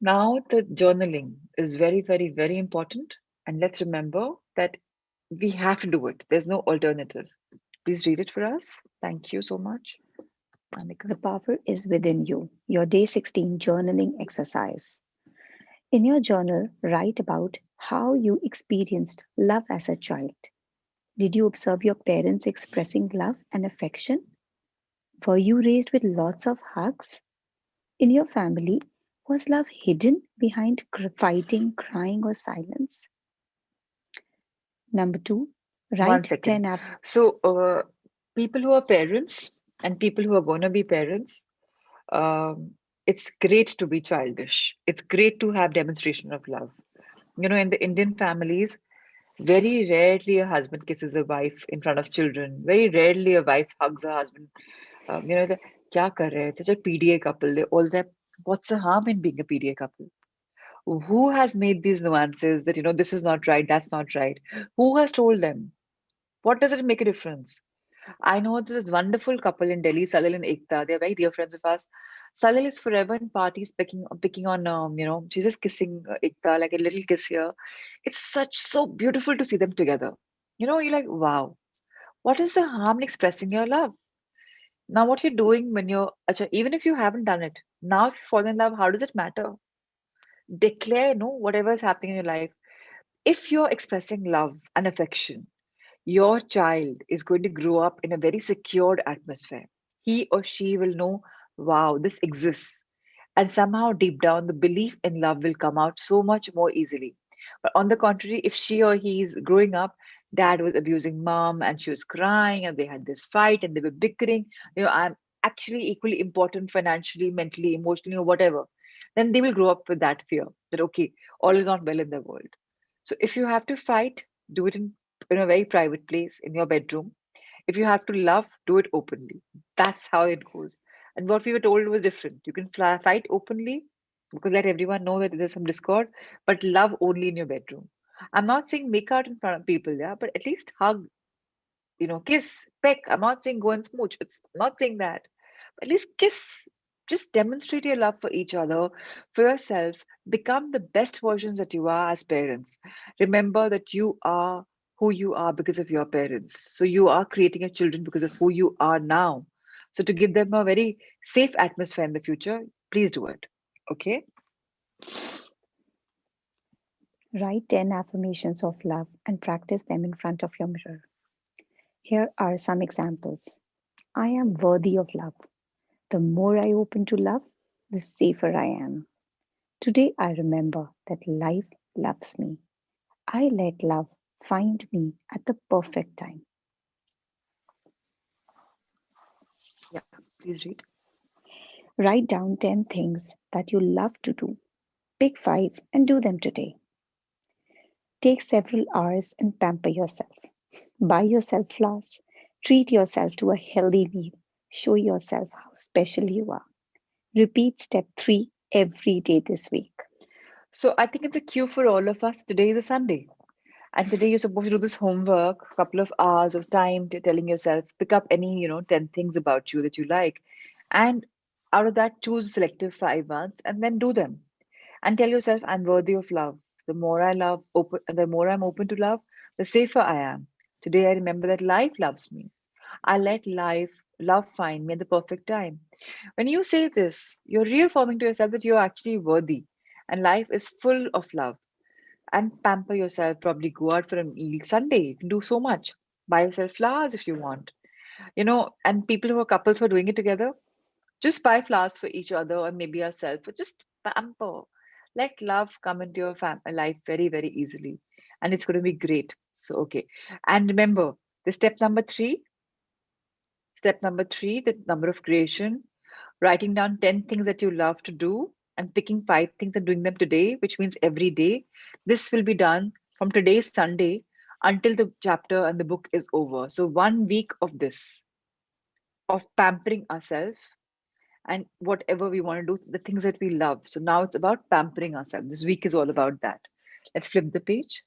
Now, the journaling is very, very, very important. And let's remember that we have to do it. There's no alternative. Please read it for us. Thank you so much, Anika. The power is within you. Your day 16 journaling exercise. In your journal, write about how you experienced love as a child. Did you observe your parents expressing love and affection? Were you raised with lots of hugs? In your family, was love hidden behind fighting, crying, or silence? Number two, One write second. 10 So, people who are parents and people who are going to be parents, it's great to be childish. It's great to have demonstration of love. You know, in the Indian families, very rarely a husband kisses a wife in front of children. Very rarely a wife hugs her husband. The kya kar rahe hai? Such a PDA couple. They all that. What's the harm in being a PDA couple? Who has made these nuances that this is not right, that's not right? Who has told them? What does it make a difference? I know this wonderful couple in Delhi, Salil and Ekta. They're very dear friends of us. Salil is forever in parties picking on, she's just kissing Ekta, like a little kiss here. It's so beautiful to see them together. You're like, wow, what is the harm in expressing your love? Now, what you're doing when acha, even if you haven't done it, now if you fall in love, how does it matter? Declare, whatever is happening in your life. If you're expressing love and affection, your child is going to grow up in a very secured atmosphere. He or she will know, wow, this exists. And somehow, deep down, the belief in love will come out so much more easily. But on the contrary, if she or he is growing up, dad was abusing mom and she was crying and they had this fight and they were bickering, I'm actually equally important financially, mentally, emotionally, or whatever, then they will grow up with that fear that, okay, all is not well in the world. So if you have to fight, do it in a very private place in your bedroom. If you have to love, do it openly. That's how it goes. And what we were told was different. You can fight openly because let everyone know that there's some discord, but love only in your bedroom. I'm not saying make out in front of people, yeah, but at least hug, kiss, peck. I'm not saying go and smooch. It's I'm not saying that. At least kiss. Just demonstrate your love for each other, for yourself. Become the best versions that you are as parents. Remember that you are who you are because of your parents. So you are creating your children because of who you are now. So to give them a very safe atmosphere in the future, please do it. Okay? Write 10 affirmations of love and practice them in front of your mirror. Here are some examples. I am worthy of love. The more I open to love, the safer I am. Today I remember that life loves me. I let love find me at the perfect time. Yeah, please read. Write down 10 things that you love to do. Pick 5 and do them today. Take several hours and pamper yourself. Buy yourself flowers. Treat yourself to a healthy meal. Show yourself how special you are. Repeat step 3 every day this week. So I think it's a cue for all of us. Today is a Sunday. And today you're supposed to do this homework, a couple of hours of time to telling yourself, pick up any, 10 things about you that you like. And out of that, choose selective 5 months and then do them. And tell yourself, I'm worthy of love. The more I'm open to love, the safer I am. Today I remember that life loves me. I let love find me at the perfect time. When you say this, you're reaffirming to yourself that you're actually worthy and life is full of love. And pamper yourself, probably go out for a meal Sunday. You can do so much. Buy yourself flowers if you want. And people who are couples who are doing it together, just buy flowers for each other or maybe yourself, but just pamper. Let love come into your life very, very easily. And it's going to be great. So, okay. And remember, the step number three, the number of creation, writing down 10 things that you love to do and picking 5 things and doing them today, which means every day. This will be done from today, Sunday, until the chapter and the book is over. So, 1 week of this, of pampering ourselves and whatever we want to do, the things that we love. So now it's about pampering ourselves. This week is all about that. Let's flip the page.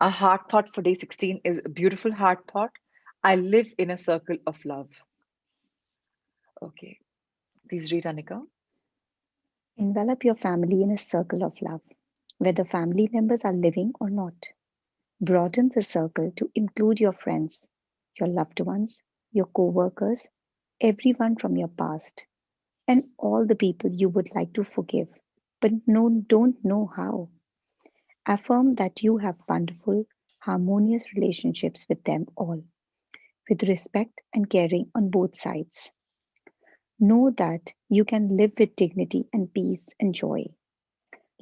Our heart thought for day 16 is a beautiful heart thought. I live in a circle of love. Okay, please read, Anika. Envelop your family in a circle of love, whether family members are living or not. Broaden the circle to include your friends, your loved ones, your co workers, everyone from your past, and all the people you would like to forgive, but don't know how. Affirm that you have wonderful, harmonious relationships with them all, with respect and caring on both sides. Know that you can live with dignity and peace and joy.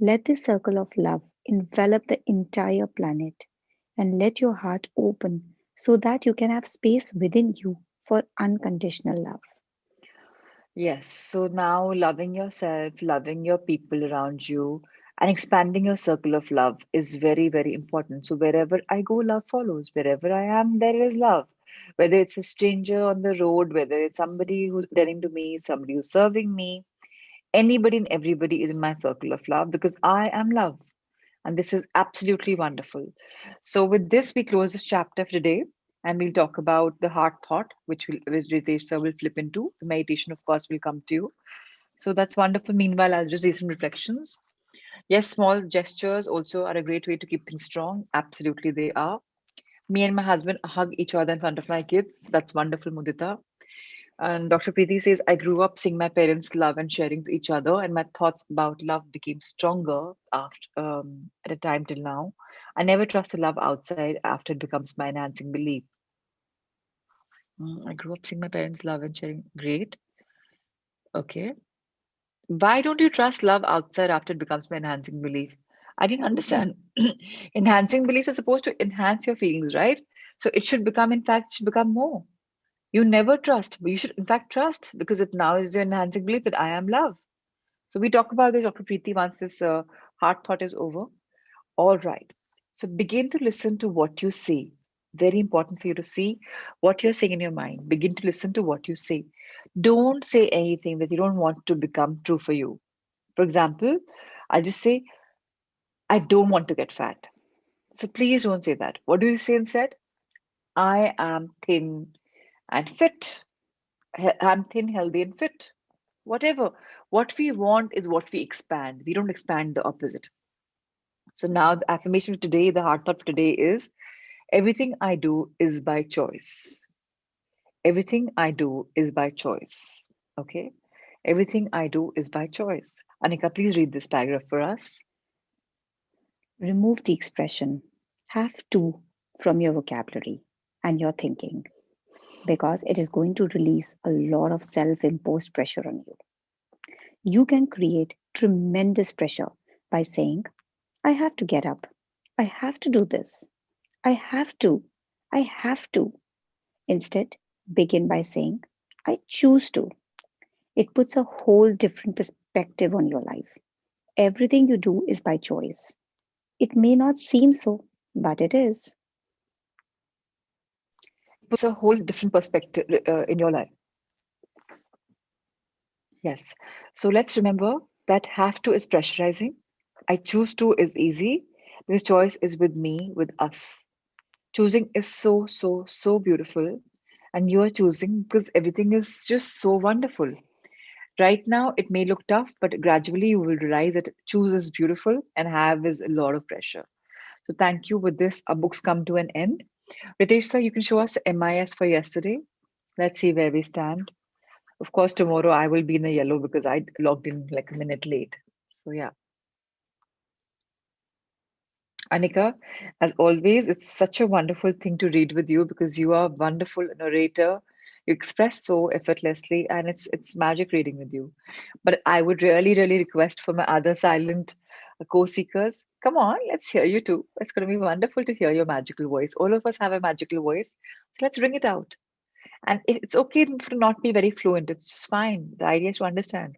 Let this circle of love envelop the entire planet and let your heart open so that you can have space within you for unconditional love. Yes, so now loving yourself, loving your people around you, and expanding your circle of love is very, very important. So wherever I go, love follows. Wherever I am, there is love. Whether it's a stranger on the road, whether it's somebody who's pretending to me, somebody who's serving me, anybody and everybody is in my circle of love because I am love. And this is absolutely wonderful. So, with this, we close this chapter for today and we'll talk about the heart thought, which Ritesh sir will flip into. The meditation, of course, will come to you. So, that's wonderful. Meanwhile, I'll just do some reflections. Yes, small gestures also are a great way to keep things strong. Absolutely, they are. Me and my husband hug each other in front of my kids. That's wonderful, Mudita. And Dr. Preeti says, I grew up seeing my parents love and sharing each other, and my thoughts about love became stronger at a time till now. I never trust the love outside after it becomes my enhancing belief. I grew up seeing my parents love and sharing. Great. Okay. Why don't you trust love outside after it becomes my enhancing belief? I didn't understand. Enhancing beliefs are supposed to enhance your feelings, right? So it should become, in fact, it should become more. You never trust, but you should, in fact, trust because it now is your enhancing belief that I am love. So we talk about this, Dr. Preeti, once this heart thought is over. All right. So begin to listen to what you say. Very important for you to see what you're saying in your mind. Begin to listen to what you say. Don't say anything that you don't want to become true for you. For example, I'll just say, I don't want to get fat. So please don't say that. What do you say instead? I am thin and fit. I'm thin, healthy, and fit. Whatever. What we want is what we expand. We don't expand the opposite. So now the affirmation of today, the heart thought for today is everything I do is by choice. Everything I do is by choice. Okay. Everything I do is by choice. Anika, please read this paragraph for us. Remove the expression have to from your vocabulary and your thinking because it is going to release a lot of self imposed pressure on you. You can create tremendous pressure by saying, I have to get up. I have to do this. I have to. I have to. Instead, begin by saying, I choose to. It puts a whole different perspective on your life. Everything you do is by choice. It may not seem so, but it is. It puts a whole different perspective in your life. Yes. So let's remember that have to is pressurizing. I choose to is easy. The choice is with me, with us. Choosing is so, so, so beautiful. And you are choosing because everything is just so wonderful. Right now, it may look tough, but gradually you will realize that choose is beautiful and have is a lot of pressure. So thank you. With this, our books come to an end. Ritesh sir, you can show us MIS for yesterday. Let's see where we stand. Of course, tomorrow I will be in the yellow because I logged in like a minute late. So yeah. Anika, as always, it's such a wonderful thing to read with you because you are a wonderful narrator. You express so effortlessly, and it's magic reading with you. But I would really, really request for my other silent co-seekers, come on, let's hear you too. It's going to be wonderful to hear your magical voice. All of us have a magical voice, so let's bring it out. And it's okay to not be very fluent. It's just fine. The idea is to understand.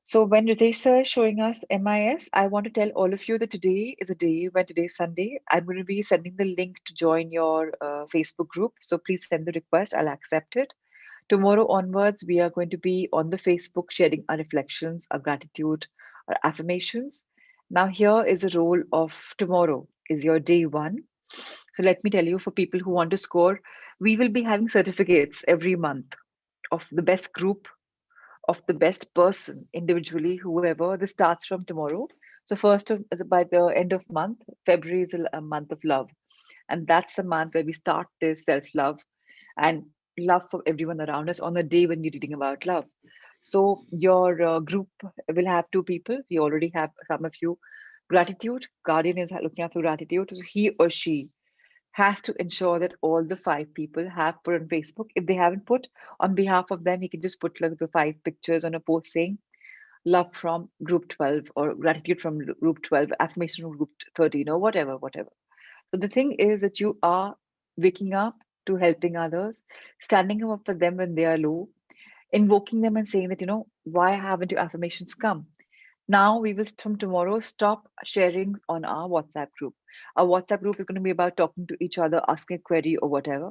So when Ritesh sir is showing us MIS, I want to tell all of you that today is a day when today is Sunday. I'm going to be sending the link to join your Facebook group. So please send the request. I'll accept it. Tomorrow onwards, we are going to be on the Facebook sharing our reflections, our gratitude, our affirmations. Now, here is the role of tomorrow is your day one. So let me tell you, for people who want to score, we will be having certificates every month of the best group, of the best person individually, whoever. This starts from tomorrow. So first of by the end of month, February is a month of love, and that's the month where we start this self love and love for everyone around us on the day when you're reading about love. So your group will have two people. We already have some of you. Gratitude guardian is looking after gratitude. So he or she has to ensure that all the five people have put on Facebook. If they haven't put on behalf of them, he can just put like the five pictures on a post saying love from group 12 or gratitude from group 12, affirmation from group 13 or whatever, whatever. So the thing is that you are waking up to helping others, standing up for them when they are low, invoking them and saying that, why haven't your affirmations come? Now we will from tomorrow stop sharing on our WhatsApp group. Our WhatsApp group is going to be about talking to each other, asking a query or whatever.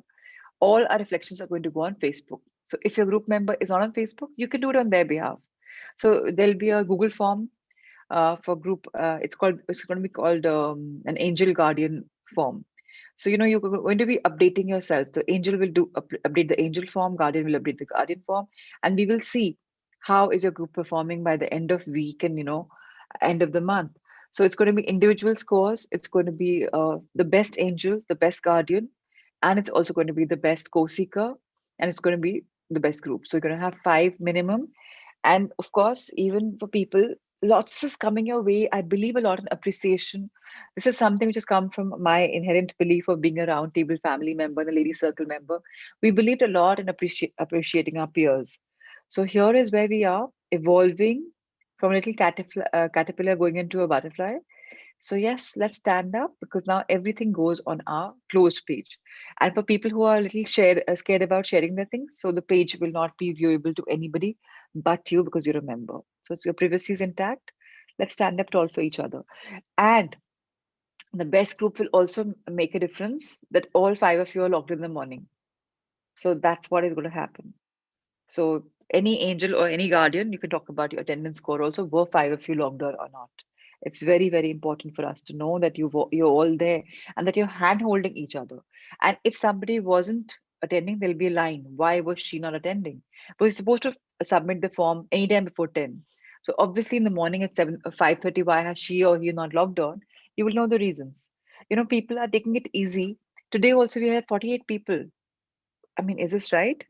All our reflections are going to go on Facebook. So if your group member is not on Facebook, you can do it on their behalf. So there'll be a Google form for group. It's going to be called an Angel Guardian form. So you're going to be updating yourself. The angel will update the angel form, guardian will update the guardian form, and we will see how is your group performing by the end of week and end of the month. So it's going to be individual scores. It's going to be the best angel, the best guardian, and it's also going to be the best co-seeker, and it's going to be the best group. So you're going to have five minimum, and of course, even for people, lots is coming your way. I believe a lot in appreciation. This is something which has come from my inherent belief of being a round table family member and a lady circle member. We believed a lot in appreciating our peers. So here is where we are evolving from a little caterpillar going into a butterfly. So yes, let's stand up because now everything goes on our closed page. And for people who are a little scared about sharing their things, so the page will not be viewable to anybody but you because you're a member. So your privacy is intact. Let's stand up tall for each other. And the best group will also make a difference that all five of you are logged in the morning. So that's what is going to happen. So any angel or any guardian, you can talk about your attendance score also. Were five of you logged or not? It's very, very important for us to know that you're all there and that you're hand holding each other. And if somebody wasn't attending, there'll be a line. Why was she not attending? But you're supposed to submit the form anytime before 10. So obviously in the morning at 5:30, why has she or he not logged on? You will know the reasons. People are taking it easy. Today also we had 48 people. I mean, is this right?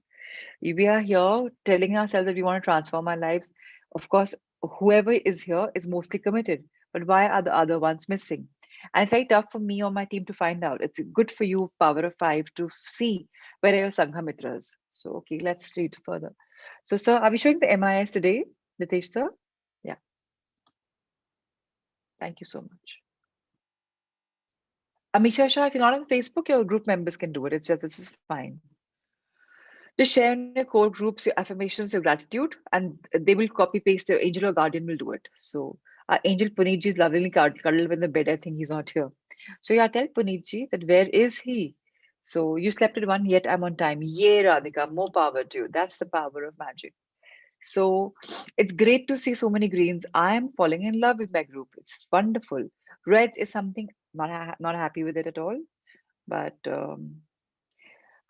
We are here telling ourselves that we want to transform our lives. Of course, whoever is here is mostly committed, but why are the other ones missing? And it's very tough for me or my team to find out. It's good for you, Power of Five, to see where are your Sangha Mitras. So, okay, let's read further. So, sir, are we showing the MIS today, Nitesh, sir? Yeah, thank you so much. Amisha Shah, if you're not on Facebook, your group members can do it. It's just, this is fine. Just share in your core groups your affirmations, your gratitude, and they will copy paste. The angel or guardian will do it. So our angel Puneet ji is lovingly cuddled in the bed. I think he's not here. So yeah, tell Puneet ji that where is he? So you slept at one, yet I'm on time. Yay, Radhika, more power to you. That's the power of magic. So it's great to see so many greens. I am falling in love with my group. It's wonderful. Reds is something not happy with it at all, but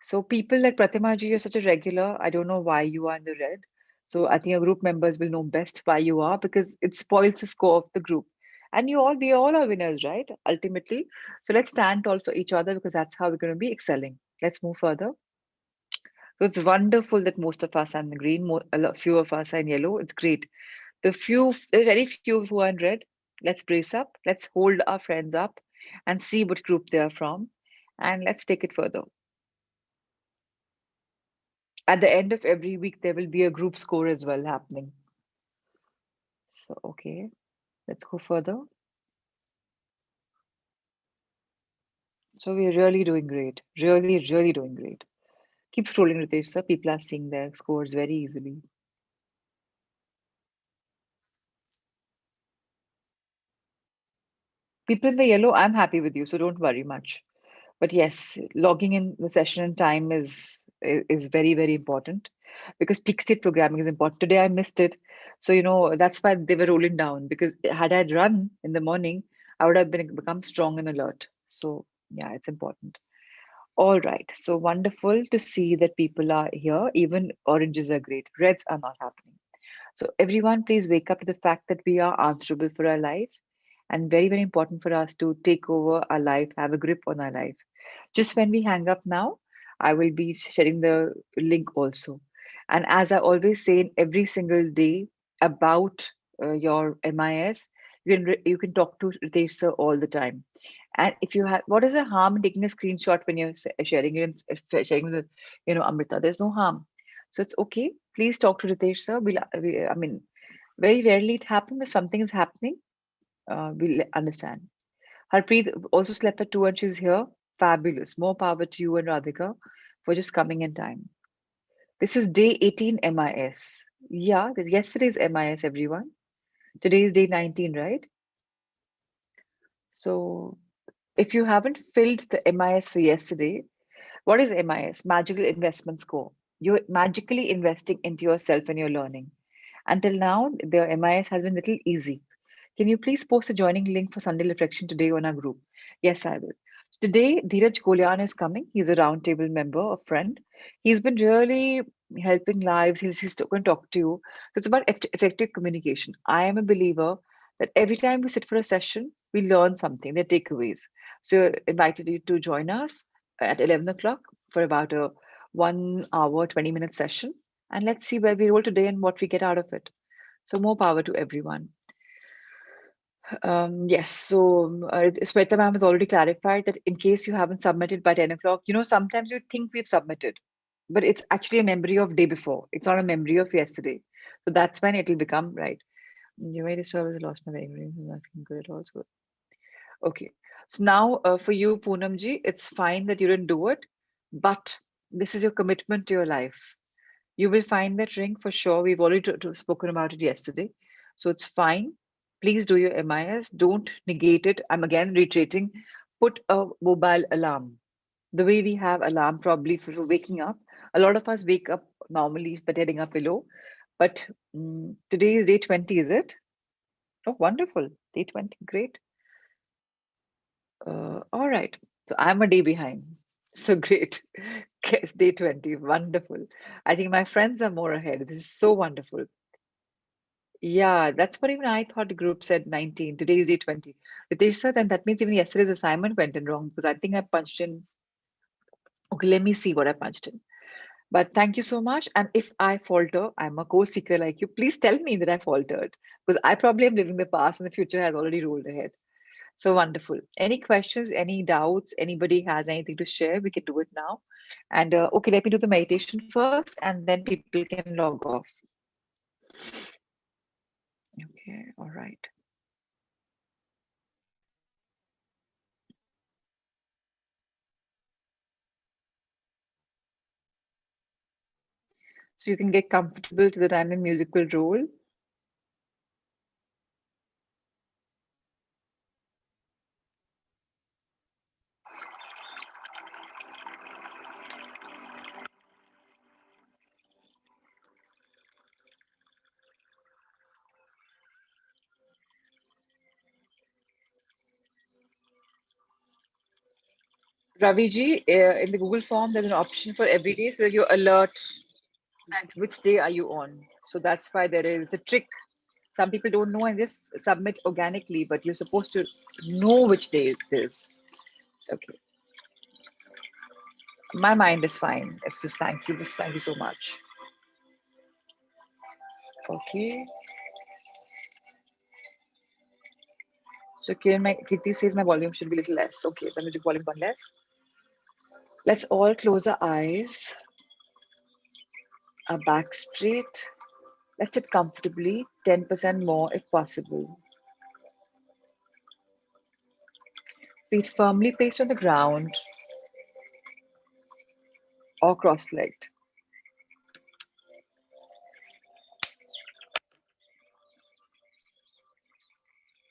so people like Pratima ji, you're such a regular. I don't know why you are in the red. So I think your group members will know best why you are because it spoils the score of the group. And we all are winners, right? Ultimately. So let's stand tall for each other because that's how we're going to be excelling. Let's move further. So it's wonderful that most of us are in green, few of us are in yellow. It's great. The very few who are in red, let's brace up. Let's hold our friends up and see what group they are from. And let's take it further. At the end of every week, there will be a group score as well happening. So, okay, let's go further. So we're really doing great. Really, really doing great. Keep scrolling, Ritesh sir. People are seeing their scores very easily. People in the yellow, I'm happy with you, so don't worry much. But yes, logging in the session and time is very, very important because peak state programming is important. Today I missed it. So, that's why they were rolling down because had I run in the morning, I would have become strong and alert. So yeah, it's important. All right. So wonderful to see that people are here. Even oranges are great. Reds are not happening. So everyone, please wake up to the fact that we are answerable for our life and very, very important for us to take over our life, have a grip on our life. Just when we hang up now, I will be sharing the link also. And as I always say in every single day about your MIS, you can talk to Ritesh sir all the time. And if you have, what is the harm in taking a screenshot when you're sharing it, sharing with, Amrita? There's no harm. So it's okay. Please talk to Ritesh sir. I mean, very rarely it happens. If something is happening, we'll understand. Harpreet also slept at 2 and she's here. Fabulous. More power to you and Radhika for just coming in time. This is day 18 MIS. Yeah, yesterday's MIS, everyone. Today is day 19, right? So if you haven't filled the MIS for yesterday, what is MIS? Magical Investment Score. You're magically investing into yourself and your learning. Until now, the MIS has been a little easy. Can you please post a joining link for Sunday Reflection today on our group? Yes, I will. Today, Dheeraj Kolyan is coming. He's a roundtable member, a friend. He's been really helping lives. He's going to talk to you. So it's about effective communication. I am a believer that every time we sit for a session, we learn something. There are takeaways. So I invited you to join us at 11 o'clock for about a 1 hour, 20-minute session. And let's see where we roll today and what we get out of it. So more power to everyone. Yes, so Sweta ma'am has already clarified that in case you haven't submitted by 10 o'clock, sometimes you think we've submitted, but it's actually a memory of day before. It's not a memory of yesterday. So that's when it'll become right. You may disturb I lost my memory. Not good at all. So, okay. So now for you, Poonamji, it's fine that you didn't do it, but this is your commitment to your life. You will find that ring for sure. We've already spoken about it yesterday. So it's fine. Please do your MIS. Don't negate it. I'm again reiterating, put a mobile alarm. The way we have alarm probably for waking up. A lot of us wake up normally by heading up below. But today is day 20, is it? Oh, wonderful. Day 20. Great. All right. So I'm a day behind. So great. Guess day 20. Wonderful. I think my friends are more ahead. This is so wonderful. Yeah, that's what even I thought the group said 19. Today is day 20. Ritesh sir, then that means even yesterday's assignment went in wrong because I think I punched in. Okay, let me see what I punched in. But thank you so much. And if I falter, I'm a co-seeker like you. Please tell me that I faltered because I probably am living the past and the future has already rolled ahead. So wonderful. Any questions, any doubts, anybody has anything to share, we can do it now. And okay, let me do the meditation first and then people can log off. Okay, all right. So you can get comfortable to the time the music will roll. Ravi ji, in the Google form, there's an option for every day, so that you alert that which day are you on. So that's why there is a trick Some people don't know and just submit organically, but you're supposed to know which day it is. Okay. My mind is fine. It's just thank you. Just thank you so much. Okay. So Kirti says my volume should be a little less. Okay, the music volume gone less. Let's all close our eyes, our back straight. Let's sit comfortably, 10% more if possible. Feet firmly placed on the ground or cross-legged.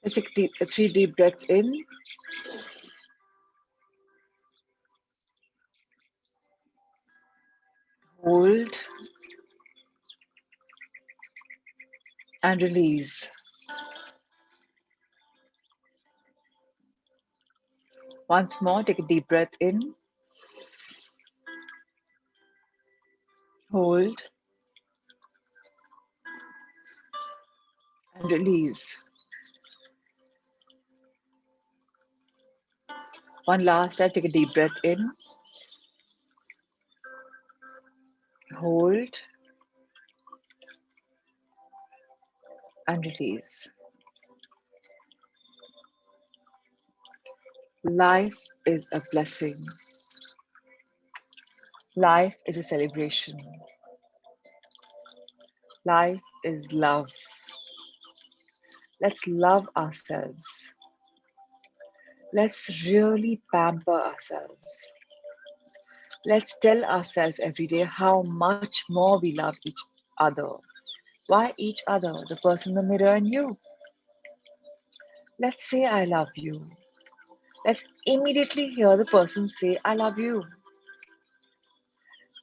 Let's take 3 deep breaths in. Hold and release. Once more, take a deep breath in. Hold and release. One last time, take a deep breath in. Hold and release. Life is a blessing. Life is a celebration. Life is love. Let's love ourselves. Let's really pamper ourselves. Let's tell ourselves every day how much more we love each other. Why each other? The person in the mirror and you. Let's say, I love you. Let's immediately hear the person say, I love you.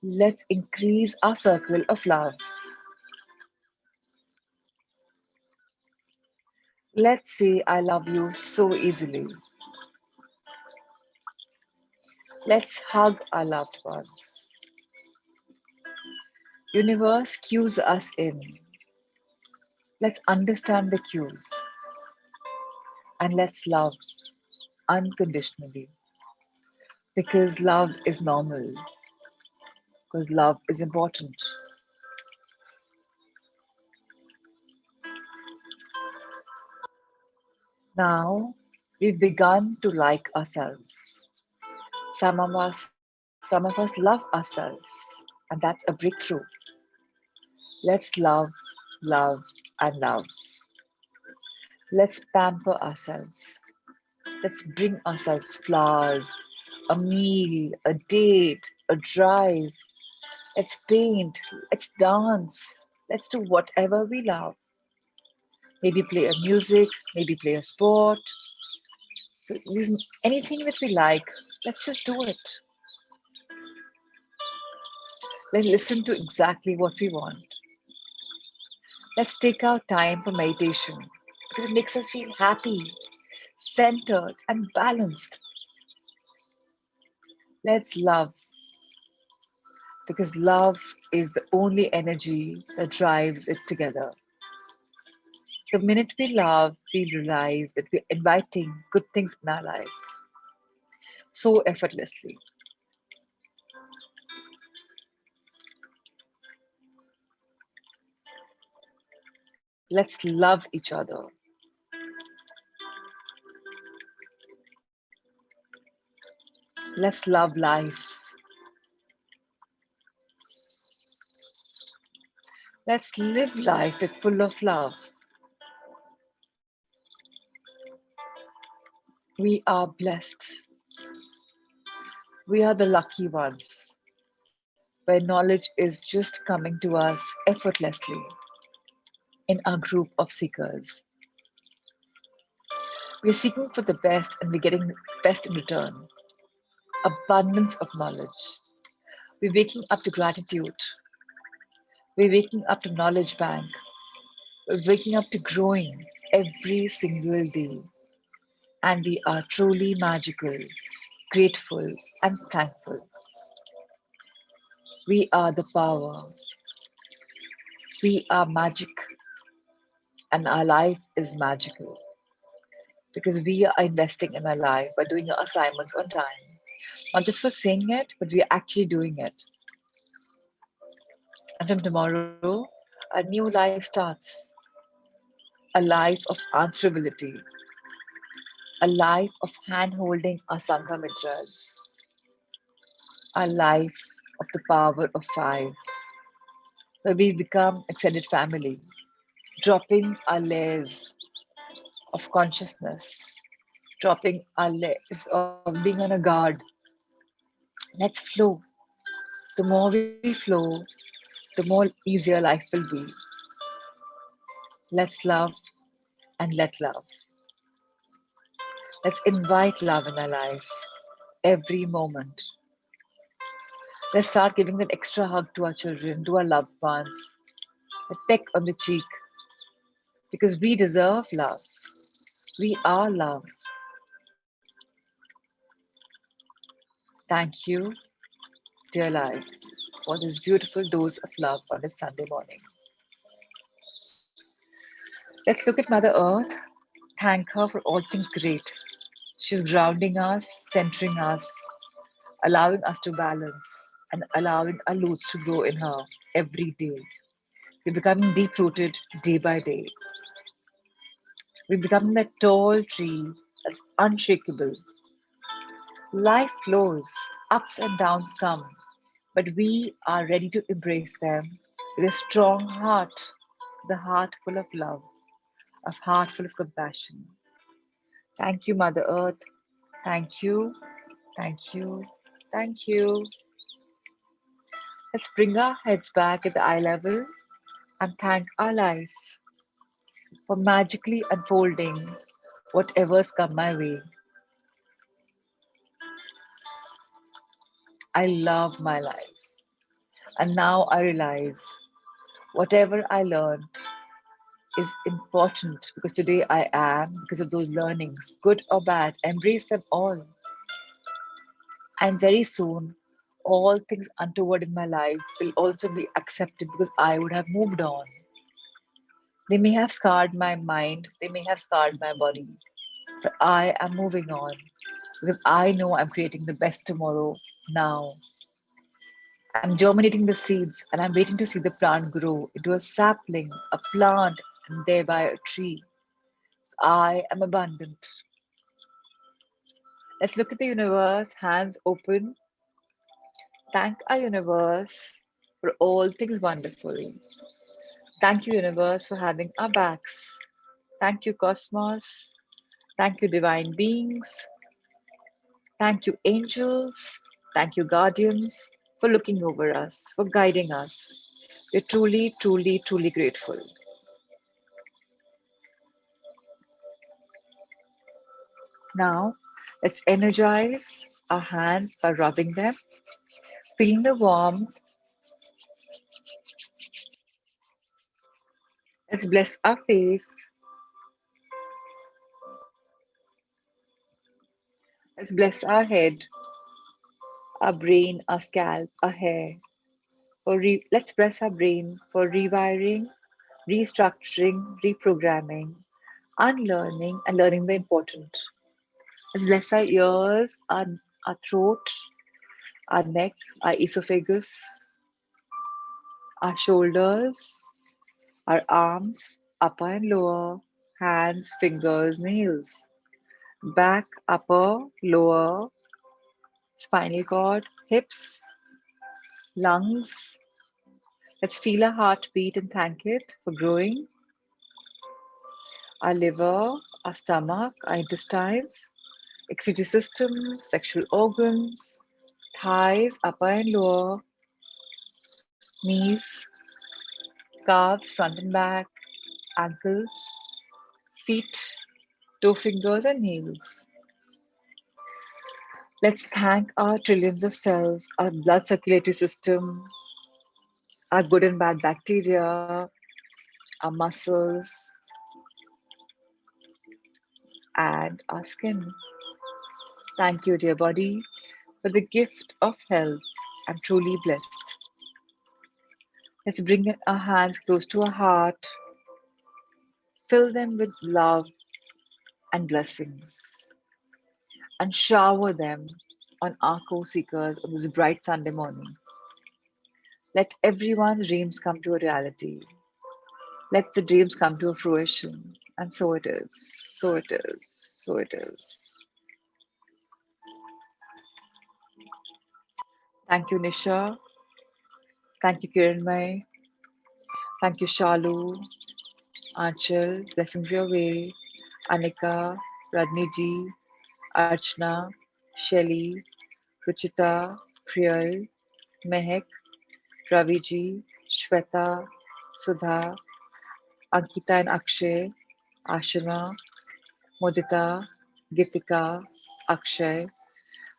Let's increase our circle of love. Let's say, I love you so easily. Let's hug our loved ones. Universe cues us in. Let's understand the cues and let's love unconditionally because love is normal, because love is important. Now we've begun to like ourselves. Some of us love ourselves, and that's a breakthrough. Let's love, and love. Let's pamper ourselves. Let's bring ourselves flowers, a meal, a date, a drive. Let's paint, let's dance, let's do whatever we love. Maybe play a music, maybe play a sport. So anything that we like, let's just do it. Let's listen to exactly what we want. Let's take out time for meditation because it makes us feel happy, centered, and balanced. Let's love because love is the only energy that drives it together. The minute we love, we realize that we're inviting good things in our life so effortlessly. Let's love each other. Let's love life. Let's live life with full of love. We are blessed. We are the lucky ones where knowledge is just coming to us effortlessly in our group of seekers. We're seeking for the best and we're getting best in return. Abundance of knowledge. We're waking up to gratitude. We're waking up to knowledge bank. We're waking up to growing every single day. And we are truly magical, grateful, and thankful. We are the power. We are magic. And our life is magical because we are investing in our life by doing our assignments on time. Not just for saying it, but we are actually doing it. And from tomorrow, a new life starts, a life of answerability, a life of hand holding our Sangha Mitras, a life of the power of five, where we become extended family, dropping our layers of consciousness, dropping our layers of being on a guard. Let's flow. The more we flow, the more easier life will be. Let's love and let love. Let's invite love in our life every moment. Let's start giving that extra hug to our children, to our loved ones, a peck on the cheek, because we deserve love. We are love. Thank you, dear life, for this beautiful dose of love on this Sunday morning. Let's look at Mother Earth, thank her for all things great. She's grounding us, centering us, allowing us to balance, and allowing our roots to grow in her every day. We're becoming deep rooted day by day. We're becoming that tall tree that's unshakable. Life flows, ups and downs come, but we are ready to embrace them with a strong heart, the heart full of love, a heart full of compassion. Thank you, Mother Earth. Thank you, thank you, thank you. Let's bring our heads back at the eye level and thank our life for magically unfolding whatever's come my way. I love my life. And now I realize whatever I learned is important because today I am, because of those learnings, good or bad, embrace them all. And very soon, all things untoward in my life will also be accepted because I would have moved on. They may have scarred my mind, they may have scarred my body, but I am moving on because I know I'm creating the best tomorrow now. I'm germinating the seeds and I'm waiting to see the plant grow into a sapling, a plant, and thereby a tree. So I am abundant. Let's look at the universe, hands open. Thank our universe for all things wonderful. Thank you, universe, for having our backs. Thank you, cosmos. Thank you, divine beings. Thank you, angels. Thank you, guardians, for looking over us, for guiding us. We're truly, truly, truly grateful. Now, let's energize our hands by rubbing them, feeling the warmth. Let's bless our face. Let's bless our head, our brain, our scalp, our hair. Let's bless our brain for rewiring, restructuring, reprogramming, unlearning, and learning the important. Let's bless our ears, our throat, our neck, our esophagus, our shoulders, our arms, upper and lower, hands, fingers, nails, back, upper, lower, spinal cord, hips, lungs. Let's feel our heartbeat and thank it for growing. Our liver, our stomach, our intestines, excretory system, sexual organs, thighs, upper and lower, knees, calves, front and back, ankles, feet, toe fingers, and nails. Let's thank our trillions of cells, our blood circulatory system, our good and bad bacteria, our muscles, and our skin. Thank you, dear body, for the gift of health. I'm truly blessed. Let's bring our hands close to our heart Fill them with love and blessings, and shower them on our co-seekers on this bright Sunday morning. Let everyone's dreams come to a reality. Let the dreams come to a fruition. And so it is. So it is. So it is. Thank you, Nisha. Thank you, Kiranmai. Thank you, Shalu, Anchal. Blessings your way. Anika, Radniji, Archana, Shelly, Ruchita, Priyal, Mehak, Raviji, Shweta, Sudha, Ankita and Akshay, Ashima, Modita, Gitika, Akshay,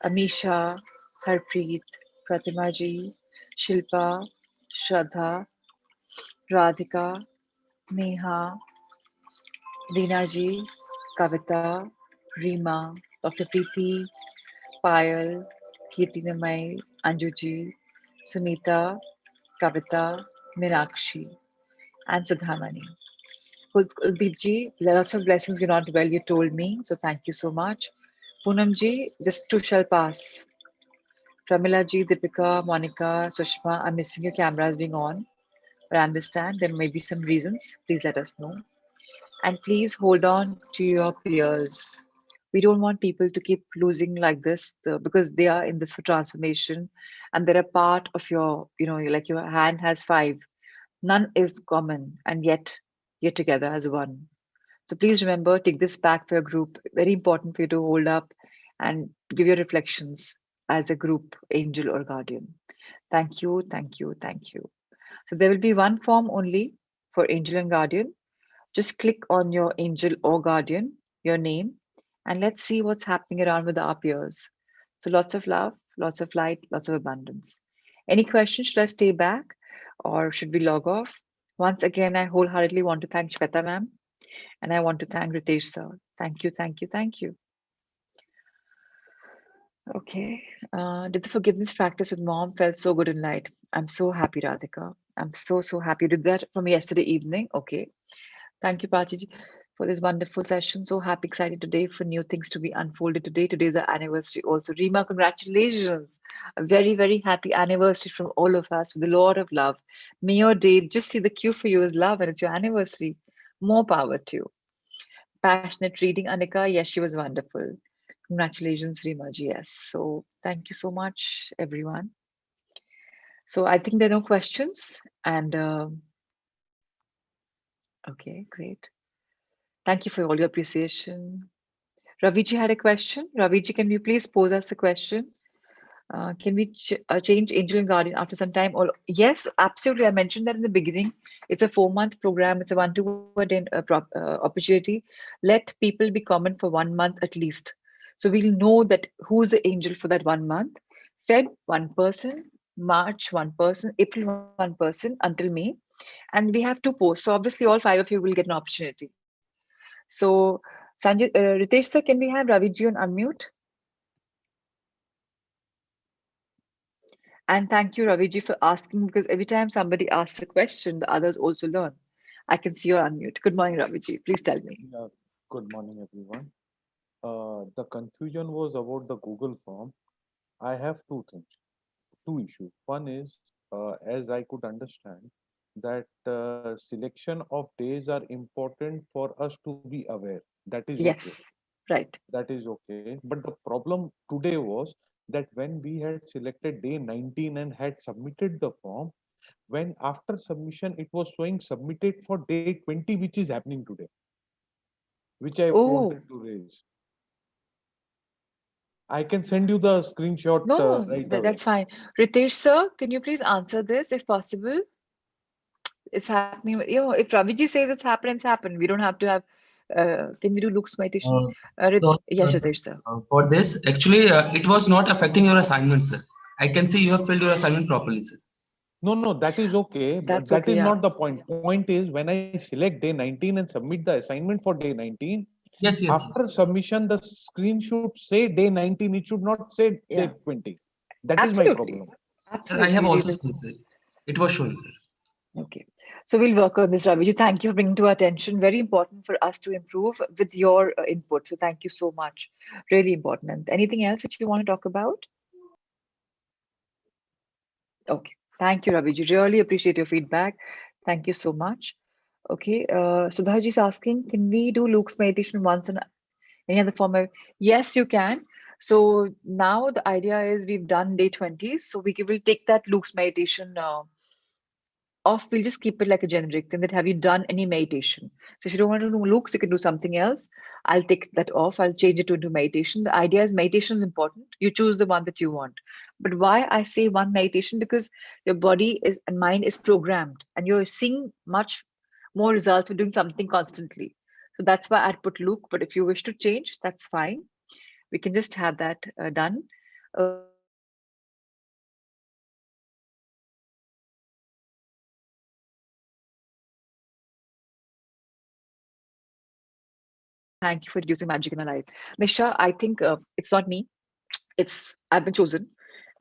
Amisha, Harpreet, Pratima ji, Shilpa, Shraddha, Radhika, Neha, Reena ji, Kavita, Reema, Dr. Preeti, Payal, Kirtinamai, Anjuji, Sunita, Kavita, Meenakshi, and Sudhamani. Kuldeep ji, lots of blessings. You're not well, you told me. So thank you so much. Poonam ji, this too shall pass. Pramila ji, Deepika, Monica, Sushma, I'm missing your cameras being on. But I understand there may be some reasons. Please let us know. And please hold on to your peers. We don't want people to keep losing like this because they are in this for transformation and they're a part of your, like your hand has five. None is common, and yet you're together as one. So please remember, take this back for your group. Very important for you to hold up and give your reflections as a group, angel or guardian. Thank you, thank you, thank you. So there will be one form only for angel and guardian. Just click on your angel or guardian, your name, and let's see what's happening around with our peers. So lots of love, lots of light, lots of abundance. Any questions? Should I stay back or should we log off? Once again, I wholeheartedly want to thank Shweta ma'am and I want to thank Ritesh sir. Thank you, thank you, thank you. Okay. Did the forgiveness practice with mom felt so good and light? I'm so happy, Radhika. I'm so, so happy. Did that from yesterday evening. Okay. Thank you, Prachi, for this wonderful session. So happy, excited today for new things to be unfolded today. Today is our anniversary also. Rima, congratulations. A very, very happy anniversary from all of us with a lot of love. May your day just see the cue for you is love and it's your anniversary. More power to you. Passionate reading, Anika. Yes, she was wonderful. Congratulations, Rima ji. Yes. So thank you so much, everyone. So I think there are no questions. And okay, great. Thank you for all your appreciation. Raviji had a question. Raviji, can you please pose us a question? Can we change Angel and Guardian after some time? Or yes, absolutely. I mentioned that in the beginning. It's a 4-month program. It's a one-to-one opportunity. Let people be common for 1 month at least. So we'll know that who's the angel for that 1 month. Feb, one person. March, one person. April, one person until May. And we have 2 posts. So obviously all 5 of you will get an opportunity. So Sanjay, Ritesh sir, can we have Raviji on unmute? And thank you, Raviji, for asking because every time somebody asks a question, the others also learn. I can see you're unmute. Good morning, Raviji. Please tell me. Yeah, good morning, everyone. The confusion was about the Google form. I have two things, two issues. One is, as I could understand, that selection of days are important for us to be aware. That is okay. Yes, right. That is okay. But the problem today was that when we had selected day 19 and had submitted the form, when after submission it was showing submitted for day 20, which is happening today, which I Oh, wanted to raise. I can send you the screenshot no, no, right away. that's fine. Ritesh sir, can you please answer this if possible? It's happening. If Raviji says it's happened, it's happened. We don't have to have. Can we do Luke's meditation? Uh, so, Yes, sir, Ritesh sir. for this, actually, it was not affecting your assignment, sir. I can see you have filled your assignment properly, sir. No, no, that is okay, but That's that okay. is Yeah. not the point. Point is when I select day 19 and submit the assignment for day 19, Yes, yes, after yes. submission, the screen should say day 19. It should not say Yeah. day 20. That is my Absolutely. problem. Sir, I have Absolutely. also seen, sir. It was showing, sir. Okay. So we'll work on this, Raviji. Thank you for bringing to our attention. Very important for us to improve with your input. So thank you so much. Really important. And anything else that you want to talk about? Okay. Thank you, Raviji. Really appreciate your feedback. Thank you so much. Okay. Sudhaji is asking, can we do Luke's meditation once in any other form? Yes, you can. So now the idea is we've done day 20. So will take that Luke's meditation off. We'll just keep it like a generic thing that have you done any meditation? So if you don't want to do looks, you can do something else. I'll take that off. I'll change it into meditation. The idea is meditation is important. You choose the one that you want. But why I say one meditation? Because your body is and mind is programmed and you're seeing much more results with doing something constantly. So that's why I'd put Luke. But if you wish to change, that's fine. We can just have that done. Okay, Nisha, thank you for reducing magic in our life. Nisha, I think it's not me. It's I've been chosen,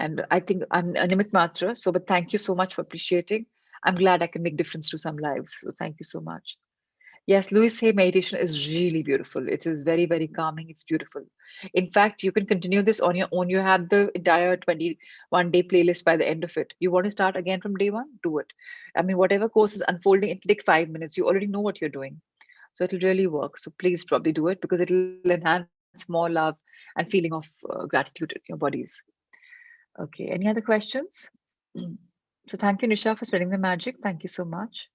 and I think I'm a Nimit Matra. So, but thank you so much for appreciating. I'm glad I can make difference to some lives. So, thank you so much. Yes, Louis Hay meditation is really beautiful. It is very, very calming. It's beautiful. In fact, you can continue this on your own. You have the entire 21-day playlist by the end of it. You want to start again from day one? Do it. I mean, whatever course is unfolding, it'll take 5 minutes. You already know what you're doing. So it'll really work. So please probably do it because it'll enhance more love and feeling of gratitude in your bodies. Okay, any other questions? So thank you, Nisha, for spreading the magic. Thank you so much.